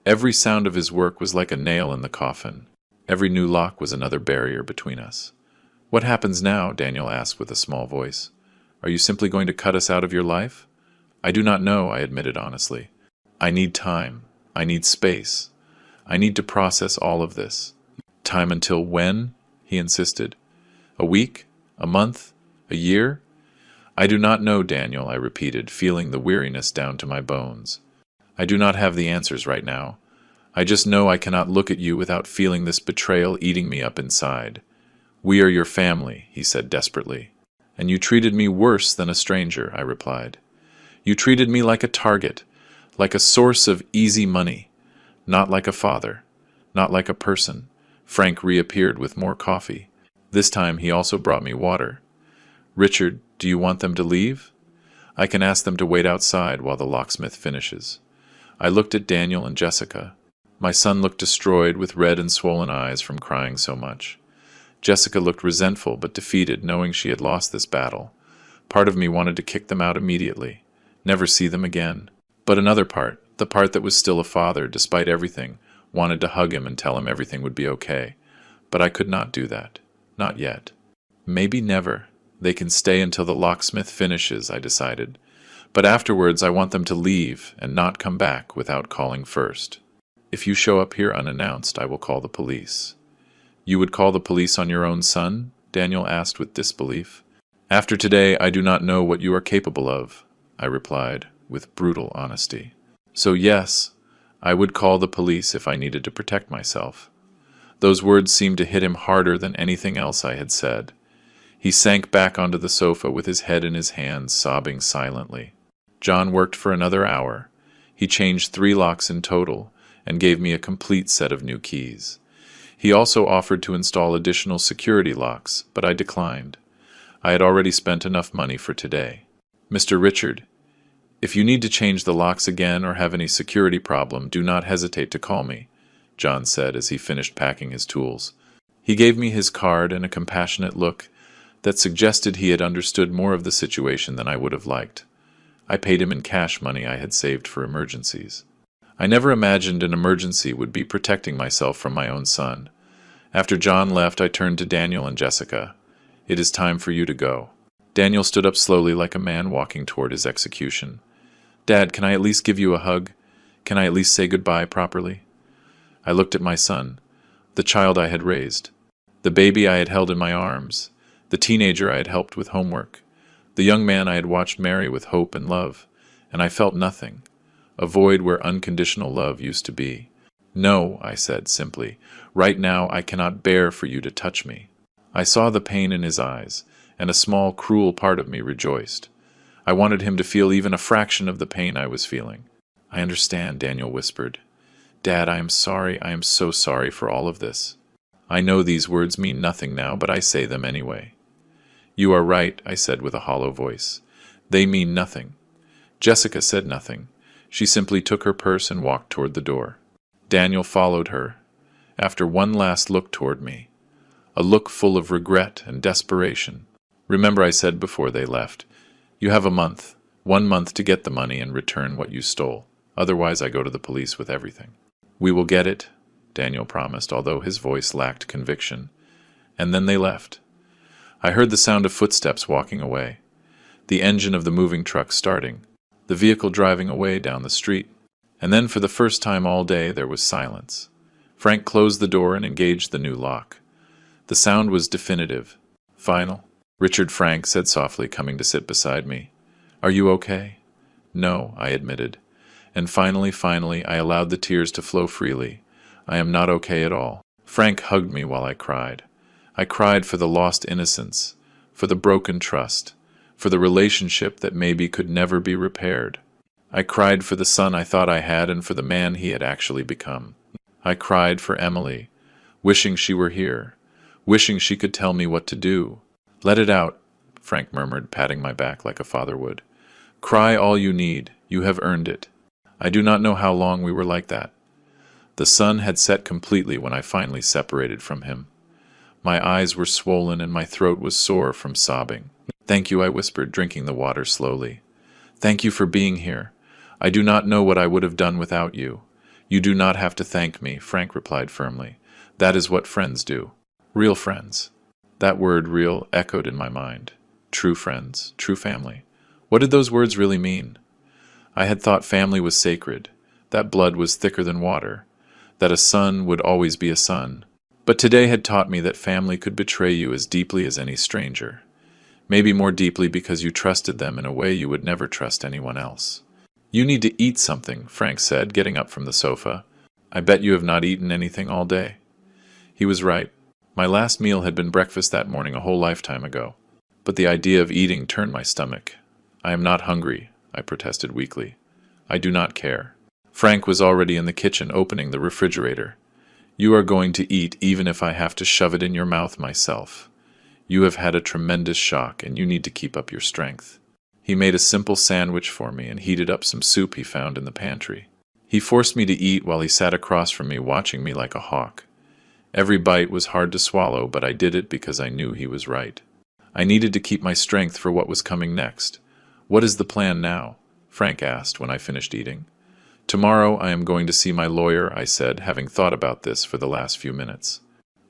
Every sound of his work was like a nail in the coffin. Every new lock was another barrier between us. What happens now? Daniel asked with a small voice. Are you simply going to cut us out of your life? I do not know, I admitted honestly. I need time. I need space. I need to process all of this. Time until when? He insisted. A week? A month? A year? I do not know, Daniel, I repeated, feeling the weariness down to my bones. I do not have the answers right now. I just know I cannot look at you without feeling this betrayal eating me up inside. We are your family, he said desperately. And you treated me worse than a stranger, I replied. You treated me like a target, like a source of easy money, not like a father, not like a person. Frank reappeared with more coffee. This time he also brought me water. Richard, do you want them to leave? I can ask them to wait outside while the locksmith finishes. I looked at Daniel and Jessica. My son looked destroyed with red and swollen eyes from crying so much. Jessica looked resentful but defeated, knowing she had lost this battle. Part of me wanted to kick them out immediately, never see them again. But another part, the part that was still a father despite everything, wanted to hug him and tell him everything would be okay. But I could not do that. Not yet. Maybe never. They can stay until the locksmith finishes, I decided. But afterwards I want them to leave and not come back without calling first. If you show up here unannounced, I will call the police. You would call the police on your own son? Daniel asked with disbelief. After today, I do not know what you are capable of, I replied with brutal honesty. So yes, I would call the police if I needed to protect myself. Those words seemed to hit him harder than anything else I had said. He sank back onto the sofa with his head in his hands, sobbing silently. John worked for another hour. He changed 3 locks in total and gave me a complete set of new keys. He also offered to install additional security locks, but I declined. I had already spent enough money for today. Mr. Richard, if you need to change the locks again or have any security problem, do not hesitate to call me, John said as he finished packing his tools. He gave me his card and a compassionate look that suggested he had understood more of the situation than I would have liked. I paid him in cash money I had saved for emergencies. I never imagined an emergency would be protecting myself from my own son. After John left, I turned to Daniel and Jessica. It is time for you to go. Daniel stood up slowly like a man walking toward his execution. Dad, can I at least give you a hug? Can I at least say goodbye properly? I looked at my son, the child I had raised, the baby I had held in my arms, the teenager I had helped with homework, the young man I had watched marry with hope and love, and I felt nothing. A void where unconditional love used to be. No, I said simply. Right now I cannot bear for you to touch me. I saw the pain in his eyes, and a small, cruel part of me rejoiced. I wanted him to feel even a fraction of the pain I was feeling. I understand, Daniel whispered. Dad, I am sorry. I am so sorry for all of this. I know these words mean nothing now, but I say them anyway. You are right, I said with a hollow voice. They mean nothing. Jessica said nothing. She simply took her purse and walked toward the door. Daniel followed her, after one last look toward me, a look full of regret and desperation. Remember I said before they left, you have a month, 1 month to get the money and return what you stole. Otherwise I go to the police with everything. We will get it, Daniel promised, although his voice lacked conviction. And then they left. I heard the sound of footsteps walking away, the engine of the moving truck starting, the vehicle driving away down the street. And then for the first time all day there was silence. Frank closed the door and engaged the new lock. The sound was definitive, final. Richard, Frank said softly, coming to sit beside me. Are you okay? No, I admitted. And finally, I allowed the tears to flow freely. I am not okay at all. Frank hugged me while I cried. I cried for the lost innocence, for the broken trust, for the relationship that maybe could never be repaired. I cried for the son I thought I had and for the man he had actually become. I cried for Emily, wishing she were here, wishing she could tell me what to do. Let it out, Frank murmured, patting my back like a father would. Cry all you need. You have earned it. I do not know how long we were like that. The sun had set completely when I finally separated from him. My eyes were swollen and my throat was sore from sobbing. Thank you, I whispered, drinking the water slowly. Thank you for being here. I do not know what I would have done without you. You do not have to thank me, Frank replied firmly. That is what friends do. Real friends. That word, real, echoed in my mind. True friends, true family. What did those words really mean? I had thought family was sacred, that blood was thicker than water, that a son would always be a son. But today had taught me that family could betray you as deeply as any stranger. Maybe more deeply because you trusted them in a way you would never trust anyone else. You need to eat something, Frank said, getting up from the sofa. I bet you have not eaten anything all day. He was right. My last meal had been breakfast that morning a whole lifetime ago. But the idea of eating turned my stomach. I am not hungry, I protested weakly. I do not care. Frank was already in the kitchen opening the refrigerator. You are going to eat even if I have to shove it in your mouth myself. You have had a tremendous shock and you need to keep up your strength. He made a simple sandwich for me and heated up some soup he found in the pantry. He forced me to eat while he sat across from me watching me like a hawk. Every bite was hard to swallow, but I did it because I knew he was right. I needed to keep my strength for what was coming next. What is the plan now? Frank asked when I finished eating. Tomorrow I am going to see my lawyer, I said, having thought about this for the last few minutes.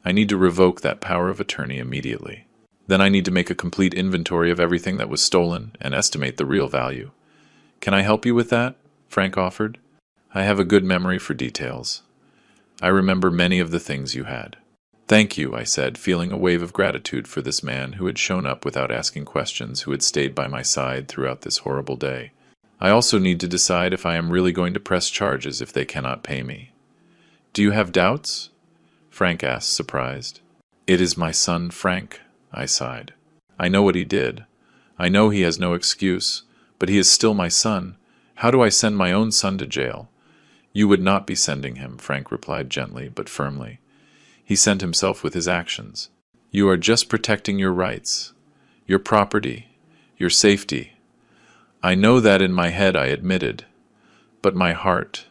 I need to revoke that power of attorney immediately. Then I need to make a complete inventory of everything that was stolen and estimate the real value. Can I help you with that? Frank offered. I have a good memory for details. I remember many of the things you had. Thank you, I said, feeling a wave of gratitude for this man who had shown up without asking questions, who had stayed by my side throughout this horrible day. I also need to decide if I am really going to press charges if they cannot pay me. Do you have doubts? Frank asked, surprised. It is my son, Frank, I sighed. I know what he did. I know he has no excuse, but he is still my son. How do I send my own son to jail? You would not be sending him, Frank replied gently but firmly. He sent himself with his actions. You are just protecting your rights, your property, your safety. I know that in my head, I admitted. But my heart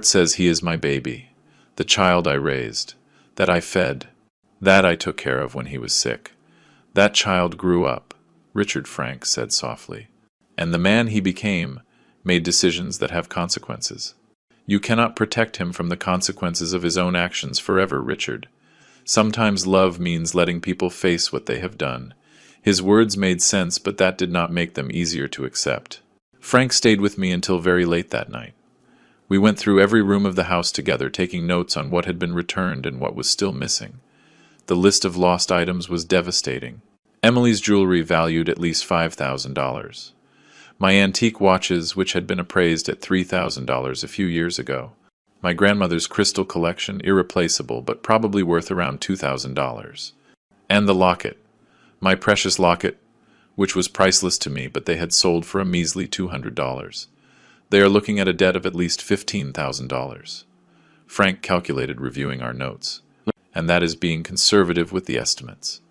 says he is my baby, the child I raised, that I fed, that I took care of when he was sick. That child grew up, Richard, Frank said softly. And the man he became made decisions that have consequences. You cannot protect him from the consequences of his own actions forever, Richard. Sometimes love means letting people face what they have done. His words made sense, but that did not make them easier to accept. Frank stayed with me until very late that night. We went through every room of the house together, taking notes on what had been returned and what was still missing. The list of lost items was devastating. Emily's jewelry valued at least $5,000. My antique watches, which had been appraised at $3,000 a few years ago. My grandmother's crystal collection, irreplaceable, but probably worth around $2,000. And the locket. My precious locket, which was priceless to me, but they had sold for a measly $200. They are looking at a debt of at least $15,000. Frank calculated, reviewing our notes. And that is being conservative with the estimates.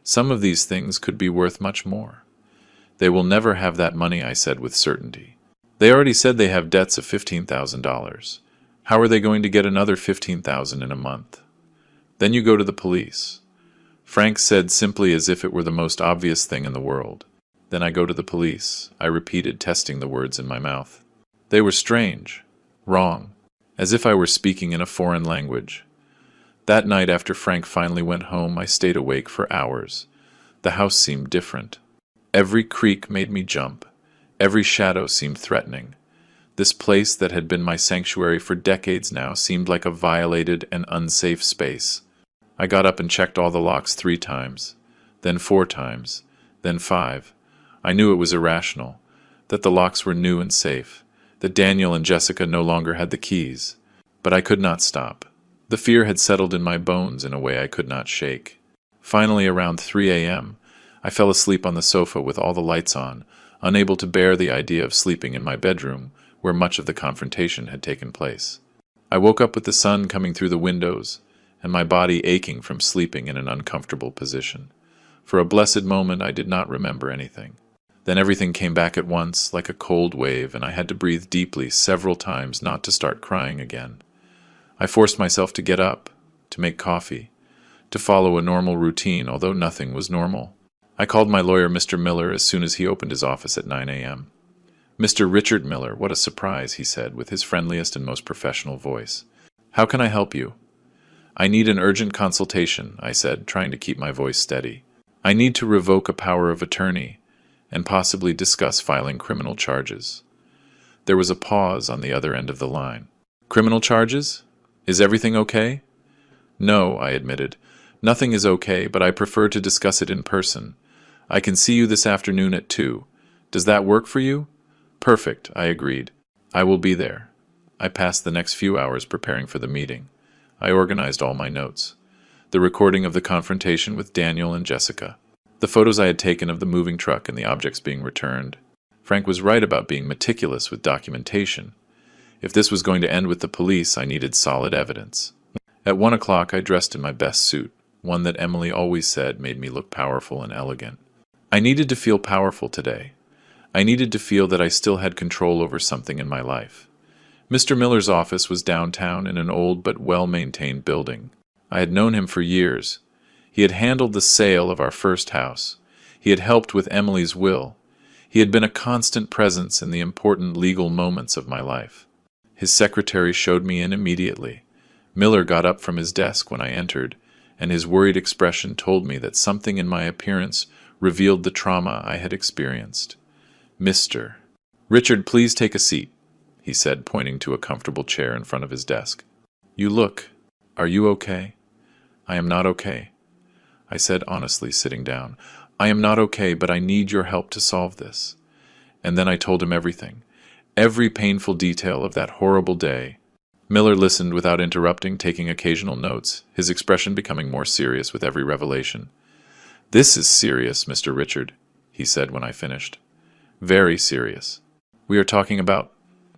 Some of these things could be worth much more. They will never have that money, I said with certainty. They already said they have debts of $15,000. How are they going to get another $15,000 in a month? Then you go to the police. Frank said simply, as if it were the most obvious thing in the world. Then I go to the police, I repeated, testing the words in my mouth. They were strange, wrong, as if I were speaking in a foreign language. That night, after Frank finally went home, I stayed awake for hours. The house seemed different. Every creak made me jump. Every shadow seemed threatening. This place that had been my sanctuary for decades now seemed like a violated and unsafe space. I got up and checked all the locks 3 times, then 4 times, then 5. I knew it was irrational, that the locks were new and safe, that Daniel and Jessica no longer had the keys. But I could not stop. The fear had settled in my bones in a way I could not shake. Finally, around 3 a.m., I fell asleep on the sofa with all the lights on, unable to bear the idea of sleeping in my bedroom, where much of the confrontation had taken place. I woke up with the sun coming through the windows, and my body aching from sleeping in an uncomfortable position. For a blessed moment, I did not remember anything. Then everything came back at once, like a cold wave, and I had to breathe deeply several times not to start crying again. I forced myself to get up, to make coffee, to follow a normal routine, although nothing was normal. I called my lawyer, Mr. Miller, as soon as he opened his office at 9 a.m. "Mr. Richard Miller, what a surprise," he said, with his friendliest and most professional voice. "How can I help you?" "I need an urgent consultation," I said, trying to keep my voice steady. "I need to revoke a power of attorney and possibly discuss filing criminal charges." There was a pause on the other end of the line. "Criminal charges? Is everything okay?" "No," I admitted. "Nothing is okay, but I prefer to discuss it in person. I can see you this afternoon at 2. Does that work for you?" "Perfect," I agreed. "I will be there." I passed the next few hours preparing for the meeting. I organized all my notes. The recording of the confrontation with Daniel and Jessica. The photos I had taken of the moving truck and the objects being returned. Frank was right about being meticulous with documentation. If this was going to end with the police, I needed solid evidence. At 1 o'clock, I dressed in my best suit, one that Emily always said made me look powerful and elegant. I needed to feel powerful today. I needed to feel that I still had control over something in my life. Mr. Miller's office was downtown in an old but well-maintained building. I had known him for years. He had handled the sale of our first house. He had helped with Emily's will. He had been a constant presence in the important legal moments of my life. His secretary showed me in immediately. Miller got up from his desk when I entered, and his worried expression told me that something in my appearance revealed the trauma I had experienced. "Mr. Richard, please take a seat," he said, pointing to a comfortable chair in front of his desk. Are you okay?" "I am not okay," I said honestly, sitting down. "I am not okay, but I need your help to solve this." And then I told him everything, every painful detail of that horrible day. Miller listened without interrupting, taking occasional notes, his expression becoming more serious with every revelation. "This is serious, Mr. Richard," he said when I finished. "Very serious. We are talking about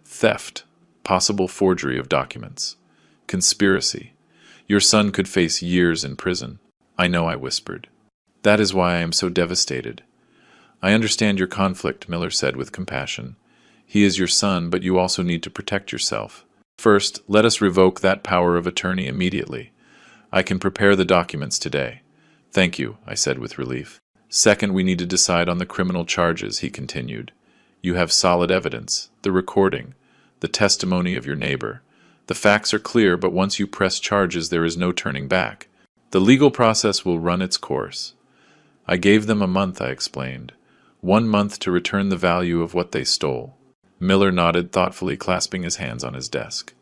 theft, possible forgery of documents, conspiracy. Your son could face years in prison." "I know," I whispered. "That is why I am so devastated." "I understand your conflict," Miller said with compassion. "He is your son, but you also need to protect yourself. First, let us revoke that power of attorney immediately. I can prepare the documents today." "Thank you," I said with relief. "Second, we need to decide on the criminal charges," he continued. "You have solid evidence, the recording, the testimony of your neighbor. The facts are clear, but once you press charges, there is no turning back. The legal process will run its course." I gave them a month, I explained. 1 month to return the value of what they stole. Miller nodded thoughtfully, clasping his hands on his desk.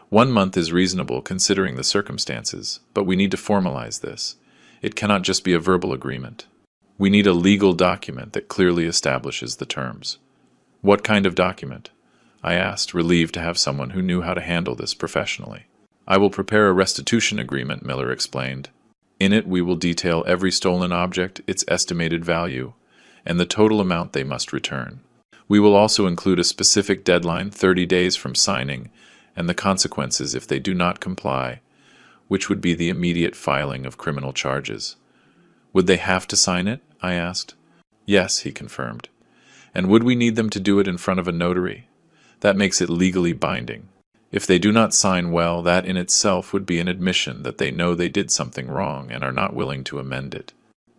1 month is reasonable considering the circumstances, but we need to formalize this. It cannot just be a verbal agreement. We need a legal document that clearly establishes the terms. "What kind of document?" I asked, relieved to have someone who knew how to handle this professionally. "I will prepare a restitution agreement," Miller explained. "In it we will detail every stolen object, its estimated value, and the total amount they must return. We will also include a specific deadline, 30 days from signing, and the consequences if they do not comply, which would be the immediate filing of criminal charges." "Would they have to sign it?" I asked. "Yes," he confirmed. "And would we need them to do it in front of a notary? That makes it legally binding. If they do not sign well, that in itself would be an admission that they know they did something wrong and are not willing to amend it."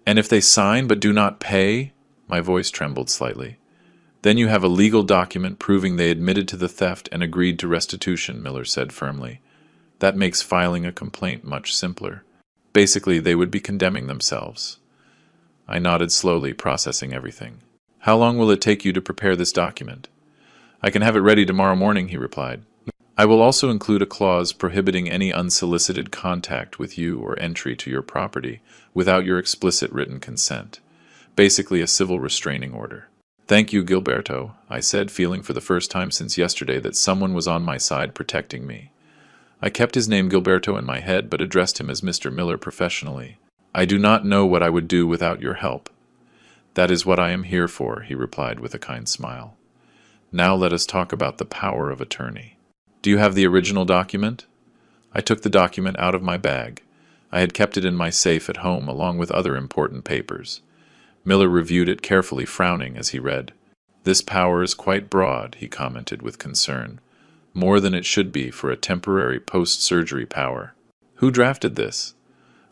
"And if they sign but do not pay?" My voice trembled slightly. "Then you have a legal document proving they admitted to the theft and agreed to restitution," Miller said firmly. "That makes filing a complaint much simpler. Basically, they would be condemning themselves." I nodded slowly, processing everything. "How long will it take you to prepare this document?" "I can have it ready tomorrow morning," he replied. "I will also include a clause prohibiting any unsolicited contact with you or entry to your property without your explicit written consent. Basically a civil restraining order." "Thank you, Gilberto," I said, feeling for the first time since yesterday that someone was on my side protecting me. I kept his name Gilberto in my head, but addressed him as Mr. Miller professionally. I do not know what I would do without your help. That is what I am here for, he replied with a kind smile. Now let us talk about the power of attorney. Do you have the original document? I took the document out of my bag. I had kept it in my safe at home along with other important papers. Miller reviewed it carefully, frowning as he read. This power is quite broad, he commented with concern. More than it should be for a temporary post-surgery power. Who drafted this?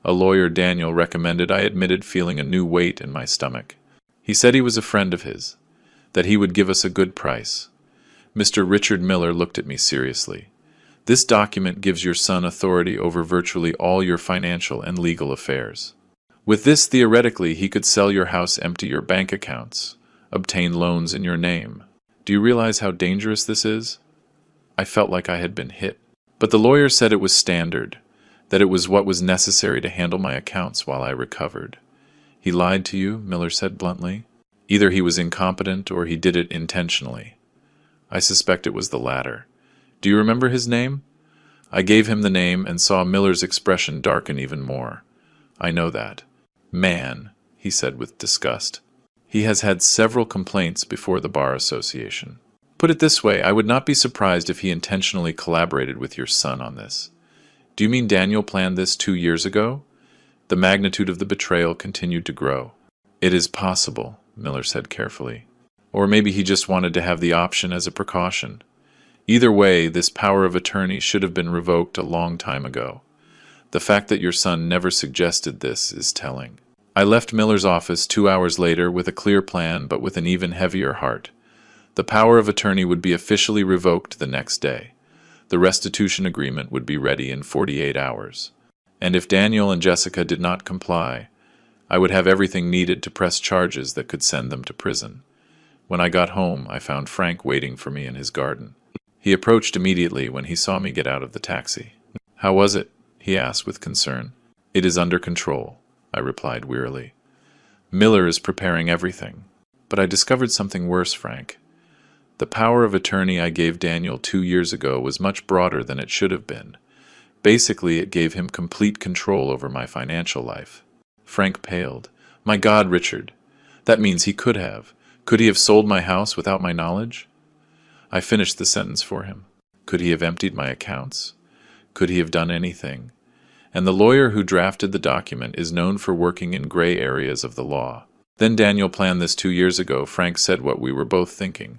A lawyer Daniel recommended. I admitted, feeling a new weight in my stomach. He said he was a friend of his, that he would give us a good price. Mr. Richard Miller looked at me seriously. This document gives your son authority over virtually all your financial and legal affairs. With this, theoretically, he could sell your house, empty your bank accounts, obtain loans in your name. Do you realize how dangerous this is? I felt like I had been hit. But the lawyer said it was standard, that it was what was necessary to handle my accounts while I recovered. He lied to you, Miller said bluntly. Either he was incompetent or he did it intentionally. I suspect it was the latter. Do you remember his name? I gave him the name and saw Miller's expression darken even more. I know that. Man, he said with disgust. He has had several complaints before the Bar Association. Put it this way, I would not be surprised if he intentionally collaborated with your son on this. Do you mean Daniel planned this 2 years ago? The magnitude of the betrayal continued to grow. It is possible, Miller said carefully. Or maybe he just wanted to have the option as a precaution. Either way, this power of attorney should have been revoked a long time ago. The fact that your son never suggested this is telling. I left Miller's office 2 hours later with a clear plan, but with an even heavier heart. The power of attorney would be officially revoked the next day. The restitution agreement would be ready in 48 hours. And if Daniel and Jessica did not comply, I would have everything needed to press charges that could send them to prison. When I got home, I found Frank waiting for me in his garden. He approached immediately when he saw me get out of the taxi. How was it? He asked with concern. It is under control, I replied wearily. Miller is preparing everything. But I discovered something worse, Frank. The power of attorney I gave Daniel 2 years ago was much broader than it should have been. Basically, it gave him complete control over my financial life. Frank paled. My God, Richard. That means he could have. Could he have sold my house without my knowledge? I finished the sentence for him. Could he have emptied my accounts? Could he have done anything? And the lawyer who drafted the document is known for working in gray areas of the law. Then Daniel planned this 2 years ago. Frank said what we were both thinking.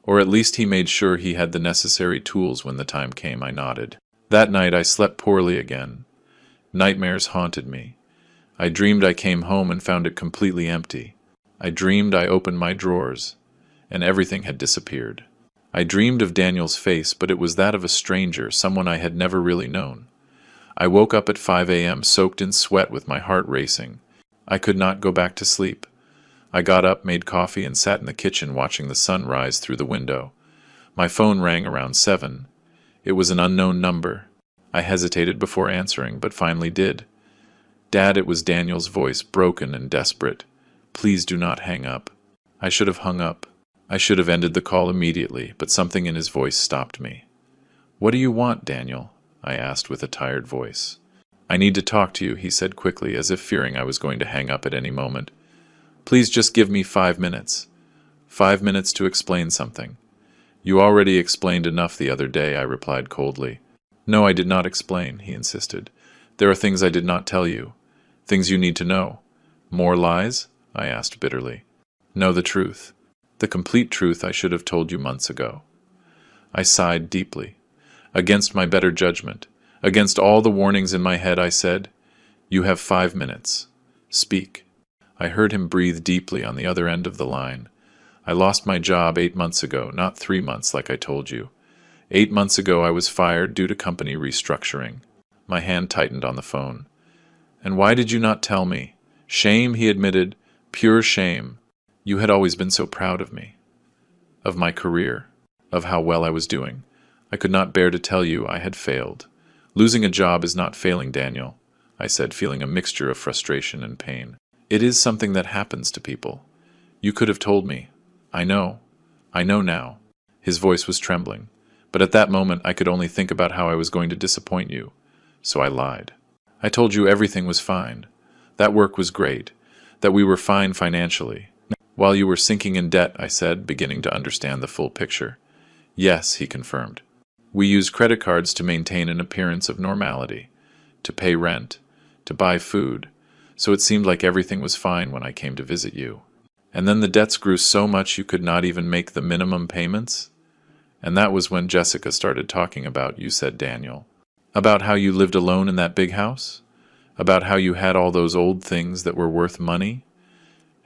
Or at least he made sure he had the necessary tools when the time came. I nodded. That night I slept poorly again. Nightmares haunted me. I dreamed I came home and found it completely empty. I dreamed I opened my drawers, and everything had disappeared. I dreamed of Daniel's face, but it was that of a stranger, someone I had never really known. I woke up at 5 a.m., soaked in sweat with my heart racing. I could not go back to sleep. I got up, made coffee, and sat in the kitchen watching the sun rise through the window. My phone rang around 7. It was an unknown number. I hesitated before answering, but finally did. Dad, it was Daniel's voice, broken and desperate. Please do not hang up. I should have hung up. I should have ended the call immediately, but something in his voice stopped me. What do you want, Daniel? I asked with a tired voice. I need to talk to you, he said quickly, as if fearing I was going to hang up at any moment. Please just give me 5 minutes. 5 minutes to explain something. You already explained enough the other day, I replied coldly. No, I did not explain, he insisted. There are things I did not tell you. Things you need to know. More lies? I asked bitterly. No, the truth. The complete truth I should have told you months ago. I sighed deeply. Against my better judgment, against all the warnings in my head, I said, You have 5 minutes. Speak. I heard him breathe deeply on the other end of the line. I lost my job 8 months ago, not 3 months like I told you. 8 months ago I was fired due to company restructuring. My hand tightened on the phone. And why did you not tell me? Shame, he admitted, pure shame. You had always been so proud of me, of my career, of how well I was doing. I could not bear to tell you I had failed. Losing a job is not failing, Daniel, I said, feeling a mixture of frustration and pain. It is something that happens to people. You could have told me. I know now. His voice was trembling. But at that moment I could only think about how I was going to disappoint you, so I lied. I told you everything was fine. That work was great. That we were fine financially. While you were sinking in debt, I said, beginning to understand the full picture. Yes, he confirmed. We used credit cards to maintain an appearance of normality, to pay rent, to buy food, so it seemed like everything was fine when I came to visit you. And then the debts grew so much you could not even make the minimum payments? And that was when Jessica started talking about you, said Daniel. About how you lived alone in that big house? About how you had all those old things that were worth money?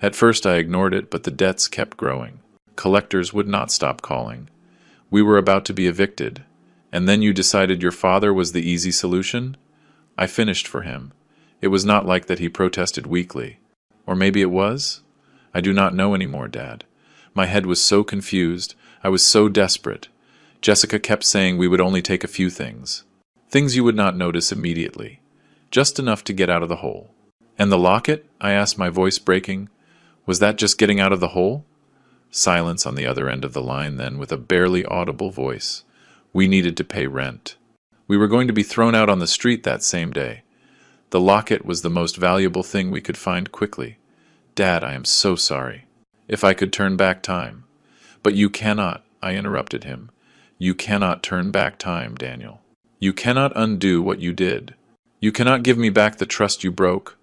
At first I ignored it, but the debts kept growing. Collectors would not stop calling. We were about to be evicted, and then you decided your father was the easy solution? I finished for him. It was not like that he protested weakly. Or maybe it was? I do not know anymore, Dad. My head was so confused. I was so desperate. Jessica kept saying we would only take a few things. Things you would not notice immediately. Just enough to get out of the hole. And the locket? I asked, my voice breaking. Was that just getting out of the hole? Silence on the other end of the line then, with a barely audible voice. We needed to pay rent. We were going to be thrown out on the street that same day. The locket was the most valuable thing we could find quickly. Dad, I am so sorry. If I could turn back time. But you cannot, I interrupted him. You cannot turn back time, Daniel. You cannot undo what you did. You cannot give me back the trust you broke.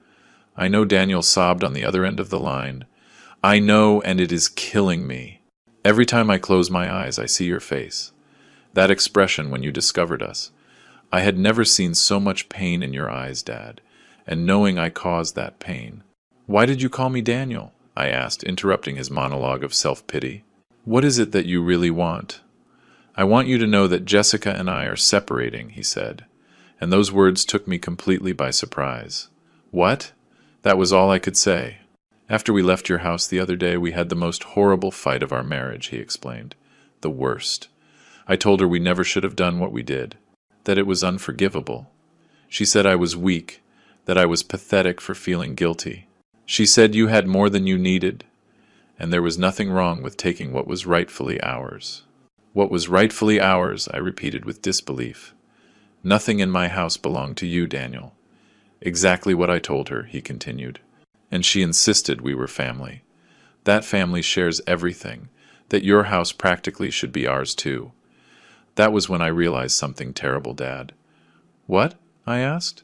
I know, Daniel sobbed on the other end of the line. I know, and it is killing me. Every time I close my eyes, I see your face. That expression when you discovered us. I had never seen so much pain in your eyes, Dad, and knowing I caused that pain. Why did you call me Daniel? I asked, interrupting his monologue of self-pity. What is it that you really want? I want you to know that Jessica and I are separating, he said, and those words took me completely by surprise. What? That was all I could say. After we left your house the other day, we had the most horrible fight of our marriage, he explained. The worst. I told her we never should have done what we did, that it was unforgivable. She said I was weak, that I was pathetic for feeling guilty. She said you had more than you needed, and there was nothing wrong with taking what was rightfully ours. What was rightfully ours, I repeated with disbelief. Nothing in my house belonged to you, Daniel. Exactly what I told her, he continued. And she insisted we were family. That family shares everything, that your house practically should be ours too. That was when I realized something terrible, Dad. What? I asked.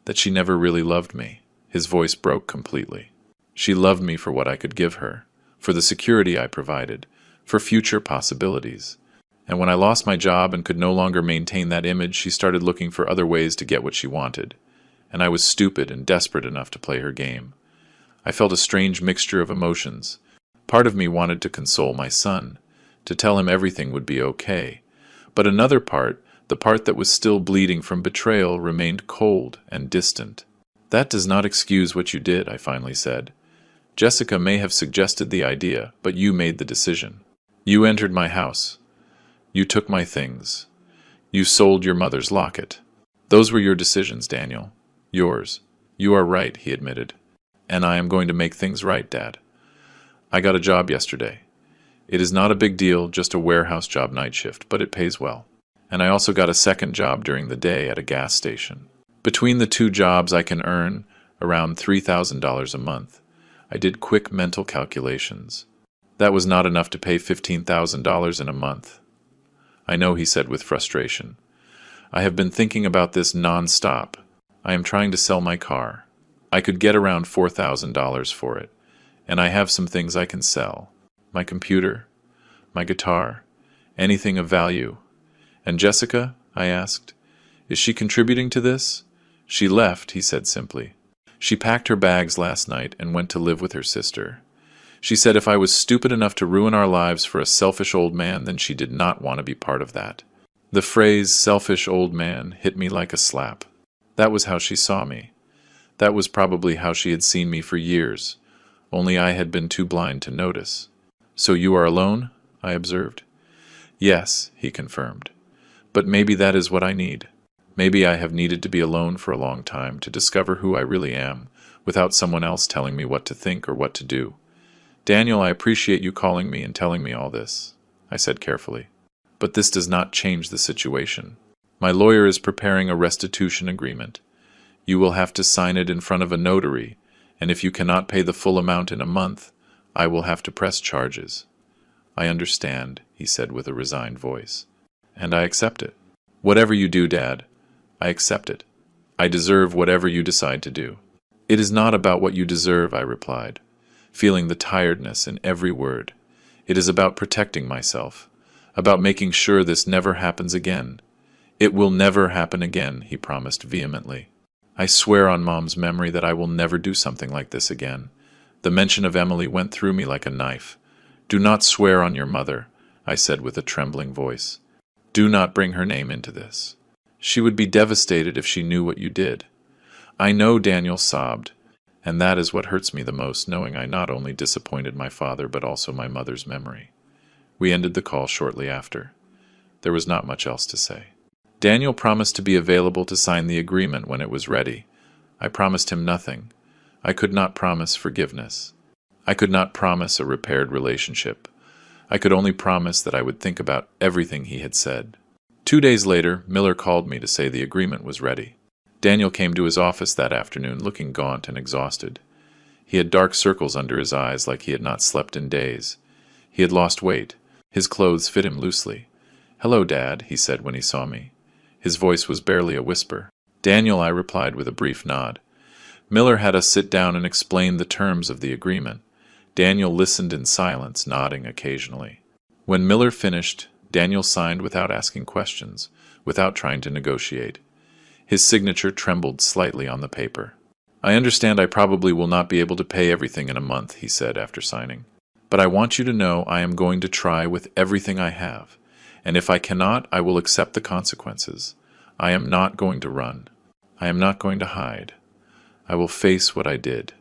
That she never really loved me. His voice broke completely. She loved me for what I could give her, for the security I provided, for future possibilities. And when I lost my job and could no longer maintain that image, she started looking for other ways to get what she wanted. And I was stupid and desperate enough to play her game. I felt a strange mixture of emotions. Part of me wanted to console my son, to tell him everything would be okay. But another part, the part that was still bleeding from betrayal, remained cold and distant. That does not excuse what you did, I finally said. Jessica may have suggested the idea, but you made the decision. You entered my house. You took my things. You sold your mother's locket. Those were your decisions, Daniel. Yours. You are right, he admitted. And I am going to make things right, Dad. I got a job yesterday. It is not a big deal, just a warehouse job night shift, but it pays well. And I also got a second job during the day at a gas station. Between the two jobs, I can earn around $3,000 a month. I did quick mental calculations. That was not enough to pay $15,000 in a month. I know, he said with frustration. I have been thinking about this non-stop. I am trying to sell my car. I could get around $4,000 for it, and I have some things I can sell. My computer, my guitar, anything of value. And Jessica? I asked. Is she contributing to this? She left, he said simply. She packed her bags last night and went to live with her sister. She said if I was stupid enough to ruin our lives for a selfish old man, then she did not want to be part of that. The phrase selfish old man hit me like a slap. That was how she saw me. That was probably how she had seen me for years, only I had been too blind to notice. So you are alone? I observed. Yes, he confirmed. But maybe that is what I need. Maybe I have needed to be alone for a long time to discover who I really am, without someone else telling me what to think or what to do. Daniel, I appreciate you calling me and telling me all this, I said carefully. But this does not change the situation. My lawyer is preparing a restitution agreement. You will have to sign it in front of a notary, and if you cannot pay the full amount in a month, I will have to press charges. I understand, he said with a resigned voice. And I accept it. Whatever you do, Dad, I accept it. I deserve whatever you decide to do. It is not about what you deserve, I replied, feeling the tiredness in every word. It is about protecting myself, about making sure this never happens again. It will never happen again, he promised vehemently. I swear on Mom's memory that I will never do something like this again. The mention of Emily went through me like a knife. Do not swear on your mother, I said with a trembling voice. Do not bring her name into this. She would be devastated if she knew what you did. I know, Daniel sobbed, and that is what hurts me the most, knowing I not only disappointed my father but also my mother's memory. We ended the call shortly after. There was not much else to say. Daniel promised to be available to sign the agreement when it was ready. I promised him nothing. I could not promise forgiveness. I could not promise a repaired relationship. I could only promise that I would think about everything he had said. 2 days later, Miller called me to say the agreement was ready. Daniel came to his office that afternoon looking gaunt and exhausted. He had dark circles under his eyes like he had not slept in days. He had lost weight. His clothes fit him loosely. "Hello, Dad," he said when he saw me. His voice was barely a whisper. "Daniel," I replied with a brief nod. Miller had us sit down and explain the terms of the agreement. Daniel listened in silence, nodding occasionally. When Miller finished, Daniel signed without asking questions, without trying to negotiate. His signature trembled slightly on the paper. "I understand I probably will not be able to pay everything in a month," he said after signing. "But I want you to know I am going to try with everything I have. And if I cannot, I will accept the consequences. I am not going to run. I am not going to hide. I will face what I did."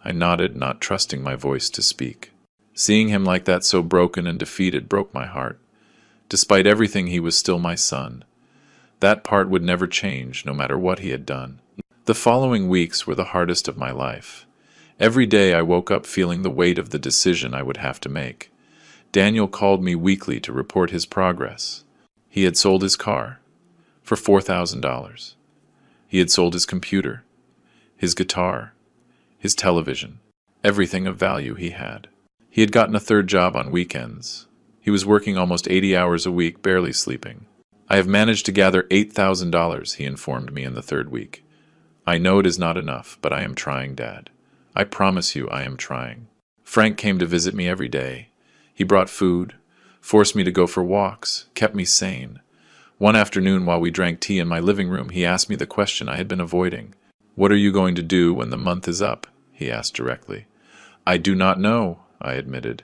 I nodded, not trusting my voice to speak. Seeing him like that, so broken and defeated, broke my heart. Despite everything, he was still my son. That part would never change, no matter what he had done. The following weeks were the hardest of my life. Every day I woke up feeling the weight of the decision I would have to make. Daniel called me weekly to report his progress. He had sold his car for $4,000. He had sold his computer, his guitar, his television, everything of value he had. He had gotten a third job on weekends. He was working almost 80 hours a week, barely sleeping. "I have managed to gather $8,000, he informed me in the third week. "I know it is not enough, but I am trying, Dad. I promise you I am trying." Frank came to visit me every day. He brought food, forced me to go for walks, kept me sane. One afternoon while we drank tea in my living room, he asked me the question I had been avoiding. "What are you going to do when the month is up?" he asked directly. "I do not know," I admitted.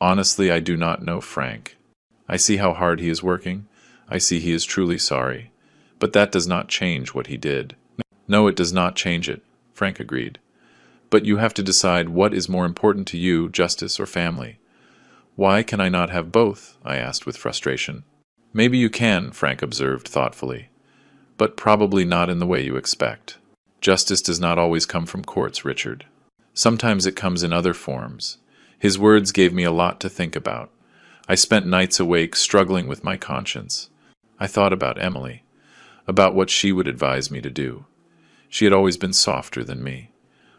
"Honestly, I do not know, Frank. I see how hard he is working. I see he is truly sorry. But that does not change what he did." "No, it does not change it," Frank agreed. "But you have to decide what is more important to you, justice or family." "Why can I not have both?" I asked with frustration. "Maybe you can," Frank observed thoughtfully, "but probably not in the way you expect. Justice does not always come from courts, Richard. Sometimes it comes in other forms." His words gave me a lot to think about. I spent nights awake, struggling with my conscience. I thought about Emily, about what she would advise me to do. She had always been softer than me,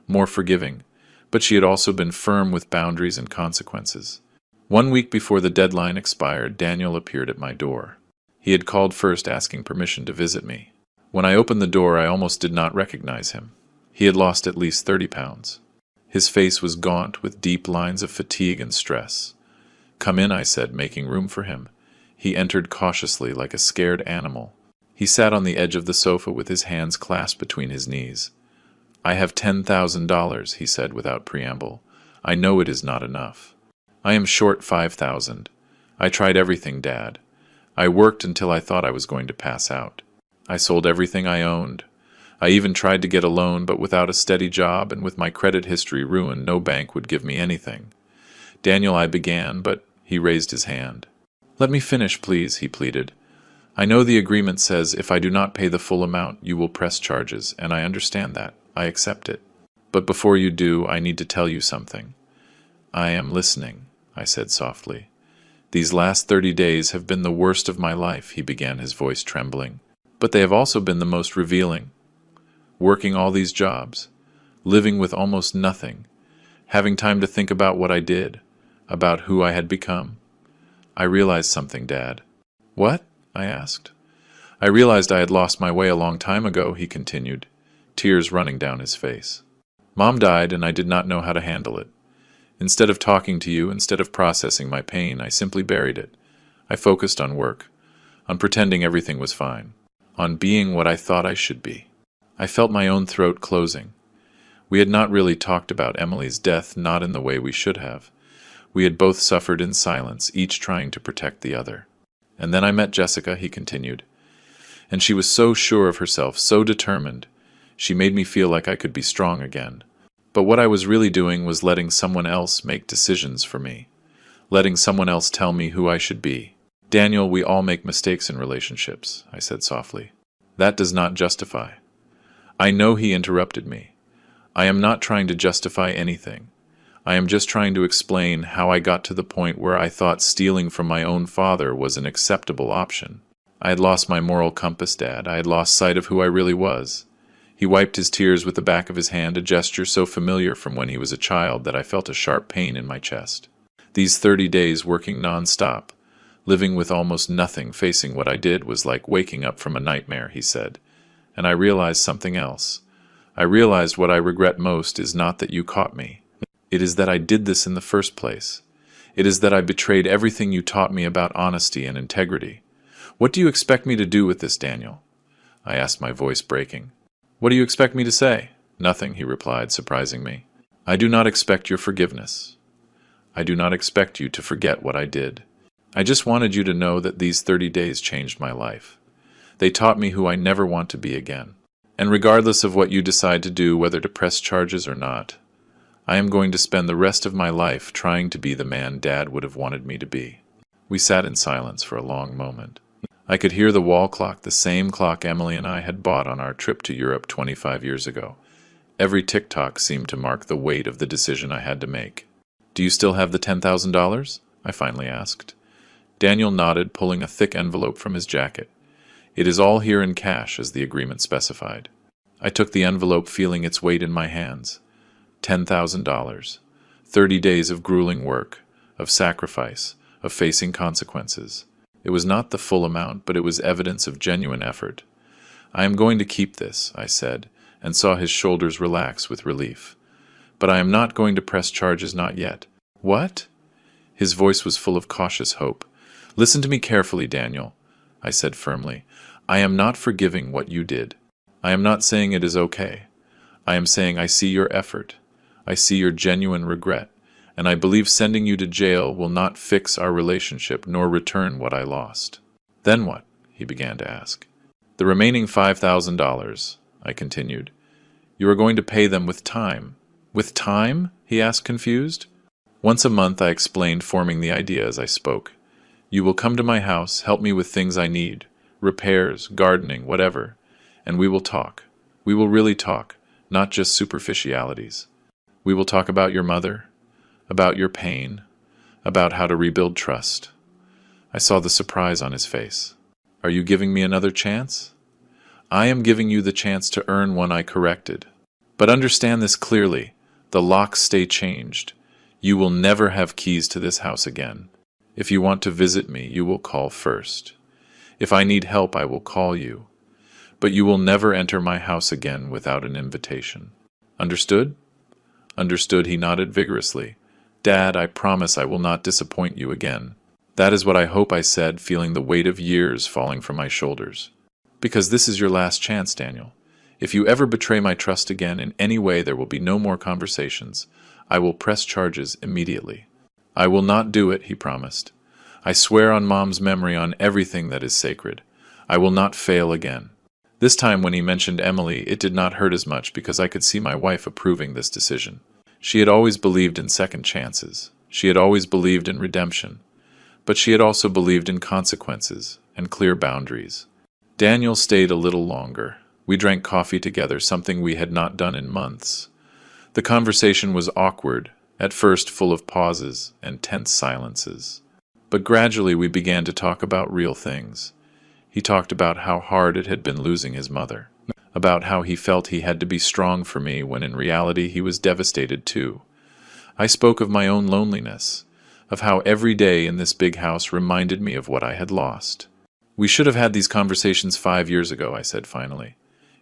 more forgiving, but she had also been firm with boundaries and consequences. 1 week before the deadline expired, Daniel appeared at my door. He had called first, asking permission to visit me. When I opened the door, I almost did not recognize him. He had lost at least 30 pounds. His face was gaunt with deep lines of fatigue and stress. "Come in," I said, making room for him. He entered cautiously, like a scared animal. He sat on the edge of the sofa with his hands clasped between his knees. "I have $10,000, he said without preamble. "I know it is not enough. I am short 5,000. I tried everything, Dad. I worked until I thought I was going to pass out. I sold everything I owned. I even tried to get a loan, but without a steady job and with my credit history ruined, no bank would give me anything." "Daniel," I began, but he raised his hand. "Let me finish, please," he pleaded. "I know the agreement says if I do not pay the full amount, you will press charges, and I understand that. I accept it. But before you do, I need to tell you something." "I am listening," I said softly. These last 30 days have been the worst of my life, he began, his voice trembling. But they have also been the most revealing. Working all these jobs, living with almost nothing, having time to think about what I did, about who I had become. I realized something, Dad. What? I asked. I realized I had lost my way a long time ago, he continued, tears running down his face. Mom died, and I did not know how to handle it. Instead of talking to you, instead of processing my pain, I simply buried it. I focused on work, on pretending everything was fine, on being what I thought I should be. I felt my own throat closing. We had not really talked about Emily's death, not in the way we should have. We had both suffered in silence, each trying to protect the other. And then I met Jessica, he continued. And she was so sure of herself, so determined. She made me feel like I could be strong again. But what I was really doing was letting someone else make decisions for me. Letting someone else tell me who I should be. Daniel, we all make mistakes in relationships, I said softly. That does not justify. I know, he interrupted me. I am not trying to justify anything. I am just trying to explain how I got to the point where I thought stealing from my own father was an acceptable option. I had lost my moral compass, Dad. I had lost sight of who I really was. He wiped his tears with the back of his hand, a gesture so familiar from when he was a child that I felt a sharp pain in my chest. These 30 days working non-stop, living with almost nothing, facing what I did, was like waking up from a nightmare, he said. And I realized something else. I realized what I regret most is not that you caught me. It is that I did this in the first place. It is that I betrayed everything you taught me about honesty and integrity. What do you expect me to do with this, Daniel? I asked, my voice breaking. What do you expect me to say? Nothing, he replied, surprising me. I do not expect your forgiveness. I do not expect you to forget what I did. I just wanted you to know that these 30 days changed my life. They taught me who I never want to be again. And regardless of what you decide to do, whether to press charges or not, I am going to spend the rest of my life trying to be the man Dad would have wanted me to be. We sat in silence for a long moment. I could hear the wall clock, the same clock Emily and I had bought on our trip to Europe 25 years ago. Every tick-tock seemed to mark the weight of the decision I had to make. Do you still have the $10,000? I finally asked. Daniel nodded, pulling a thick envelope from his jacket. It is all here in cash, as the agreement specified. I took the envelope, feeling its weight in my hands. $10,000. 30 days of grueling work, of sacrifice, of facing consequences. It was not the full amount, but it was evidence of genuine effort. I am going to keep this, I said, and saw his shoulders relax with relief. But I am not going to press charges, not yet. What? His voice was full of cautious hope. Listen to me carefully, Daniel, I said firmly. I am not forgiving what you did. I am not saying it is okay. I am saying I see your effort. I see your genuine regret. And I believe sending you to jail will not fix our relationship nor return what I lost. Then what? He began to ask. The remaining $5,000, I continued. You are going to pay them with time. With time? He asked, confused. Once a month, I explained, forming the idea as I spoke. You will come to my house, help me with things I need, repairs, gardening, whatever, and we will talk. We will really talk, not just superficialities. We will talk about your mother, about your pain, about how to rebuild trust. I saw the surprise on his face. Are you giving me another chance? I am giving you the chance to earn one I corrected. But understand this clearly. The locks stay changed. You will never have keys to this house again. If you want to visit me, you will call first. If I need help, I will call you. But you will never enter my house again without an invitation. Understood? Understood, he nodded vigorously. Dad, I promise I will not disappoint you again. That is what I hope, I said, feeling the weight of years falling from my shoulders. Because this is your last chance, Daniel. If you ever betray my trust again in any way, there will be no more conversations. I will press charges immediately. I will not do it, he promised. I swear on Mom's memory, on everything that is sacred. I will not fail again. This time when he mentioned Emily, it did not hurt as much because I could see my wife approving this decision. She had always believed in second chances. She had always believed in redemption. But she had also believed in consequences and clear boundaries. Daniel stayed a little longer. We drank coffee together, something we had not done in months. The conversation was awkward, at first full of pauses and tense silences. But gradually we began to talk about real things. He talked about how hard it had been losing his mother, about how he felt he had to be strong for me when in reality he was devastated too. I spoke of my own loneliness, of how every day in this big house reminded me of what I had lost. "We should have had these conversations 5 years ago," I said finally.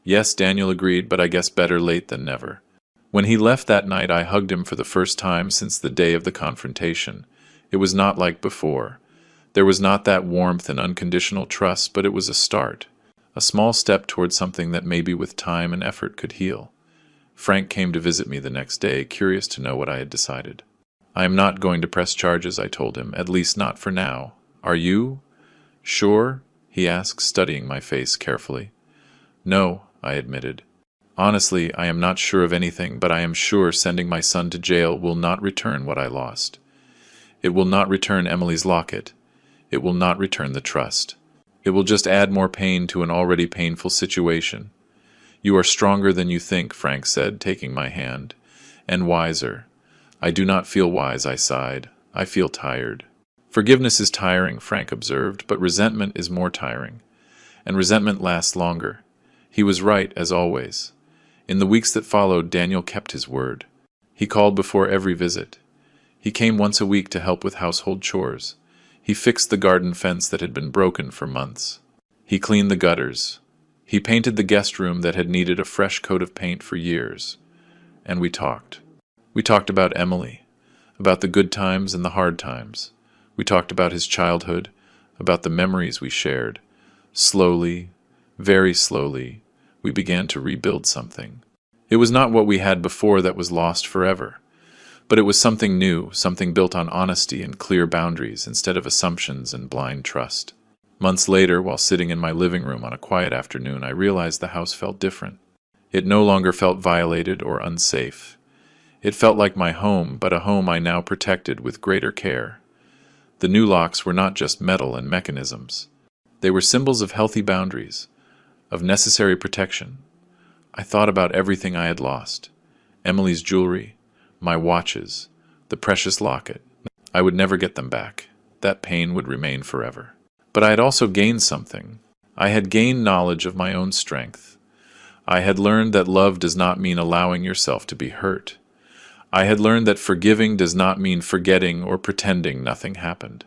"Yes," Daniel agreed, "but I guess better late than never." When he left that night, I hugged him for the first time since the day of the confrontation. It was not like before. There was not that warmth and unconditional trust, but it was a start, a small step toward something that maybe with time and effort could heal. Frank came to visit me the next day, curious to know what I had decided. "I am not going to press charges," I told him, "at least not for now. Are you?" "Sure?" he asked, studying my face carefully. "No," I admitted. "Honestly, I am not sure of anything, but I am sure sending my son to jail will not return what I lost. It will not return Emily's locket. It will not return the trust. It will just add more pain to an already painful situation." "You are stronger than you think," Frank said, taking my hand. "And wiser." "I do not feel wise," I sighed. "I feel tired." "Forgiveness is tiring," Frank observed, "but resentment is more tiring. And resentment lasts longer." He was right, as always. In the weeks that followed, Daniel kept his word. He called before every visit. He came once a week to help with household chores. He fixed the garden fence that had been broken for months. He cleaned the gutters. He painted the guest room that had needed a fresh coat of paint for years. And we talked. We talked about Emily, about the good times and the hard times. We talked about his childhood, about the memories we shared. Slowly, very slowly, we began to rebuild something. It was not what we had before that was lost forever. But it was something new, something built on honesty and clear boundaries instead of assumptions and blind trust. Months later, while sitting in my living room on a quiet afternoon, I realized the house felt different. It no longer felt violated or unsafe. It felt like my home, but a home I now protected with greater care. The new locks were not just metal and mechanisms. They were symbols of healthy boundaries, of necessary protection. I thought about everything I had lost. Emily's jewelry, my watches, the precious locket. I would never get them back. That pain would remain forever. But I had also gained something. I had gained knowledge of my own strength. I had learned that love does not mean allowing yourself to be hurt. I had learned that forgiving does not mean forgetting or pretending nothing happened.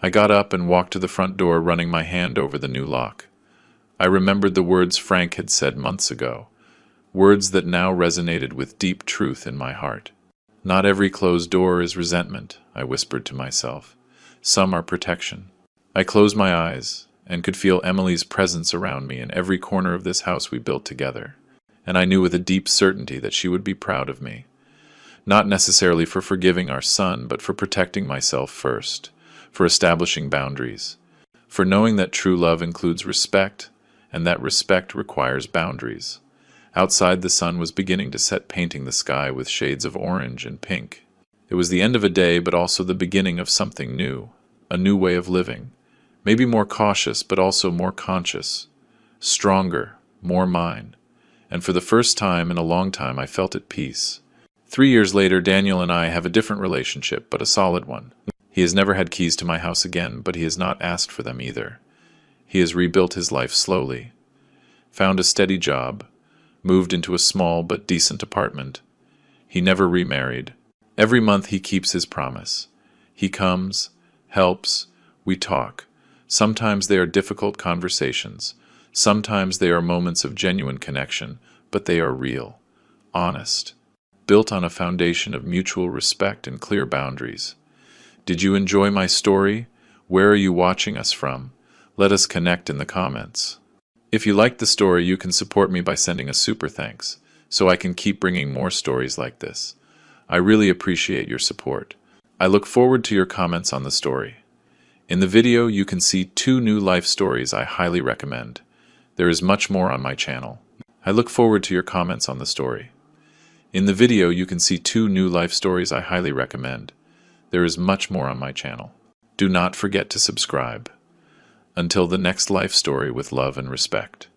I got up and walked to the front door, running my hand over the new lock. I remembered the words Frank had said months ago, words that now resonated with deep truth in my heart. "Not every closed door is resentment," I whispered to myself. "Some are protection." I closed my eyes and could feel Emily's presence around me in every corner of this house we built together, and I knew with a deep certainty that she would be proud of me. Not necessarily for forgiving our son, but for protecting myself first, for establishing boundaries, for knowing that true love includes respect, and that respect requires boundaries. Outside, the sun was beginning to set, painting the sky with shades of orange and pink. It was the end of a day, but also the beginning of something new, a new way of living, maybe more cautious, but also more conscious, stronger, more mine. And for the first time in a long time, I felt at peace. 3 years later, Daniel and I have a different relationship, but a solid one. He has never had keys to my house again, but he has not asked for them either. He has rebuilt his life slowly, found a steady job, moved into a small but decent apartment. He never remarried. Every month he keeps his promise. He comes, helps, we talk. Sometimes they are difficult conversations. Sometimes they are moments of genuine connection, but they are real, honest, built on a foundation of mutual respect and clear boundaries. Did you enjoy my story? Where are you watching us from? Let us connect in the comments. If you liked the story, you can support me by sending a super thanks, so I can keep bringing more stories like this. I really appreciate your support. I look forward to your comments on the story. In the video, you can see 2 new life stories I highly recommend. There is much more on my channel. I look forward to your comments on the story. In the video, you can see 2 new life stories I highly recommend. There is much more on my channel. Do not forget to subscribe. Until the next life story, with love and respect.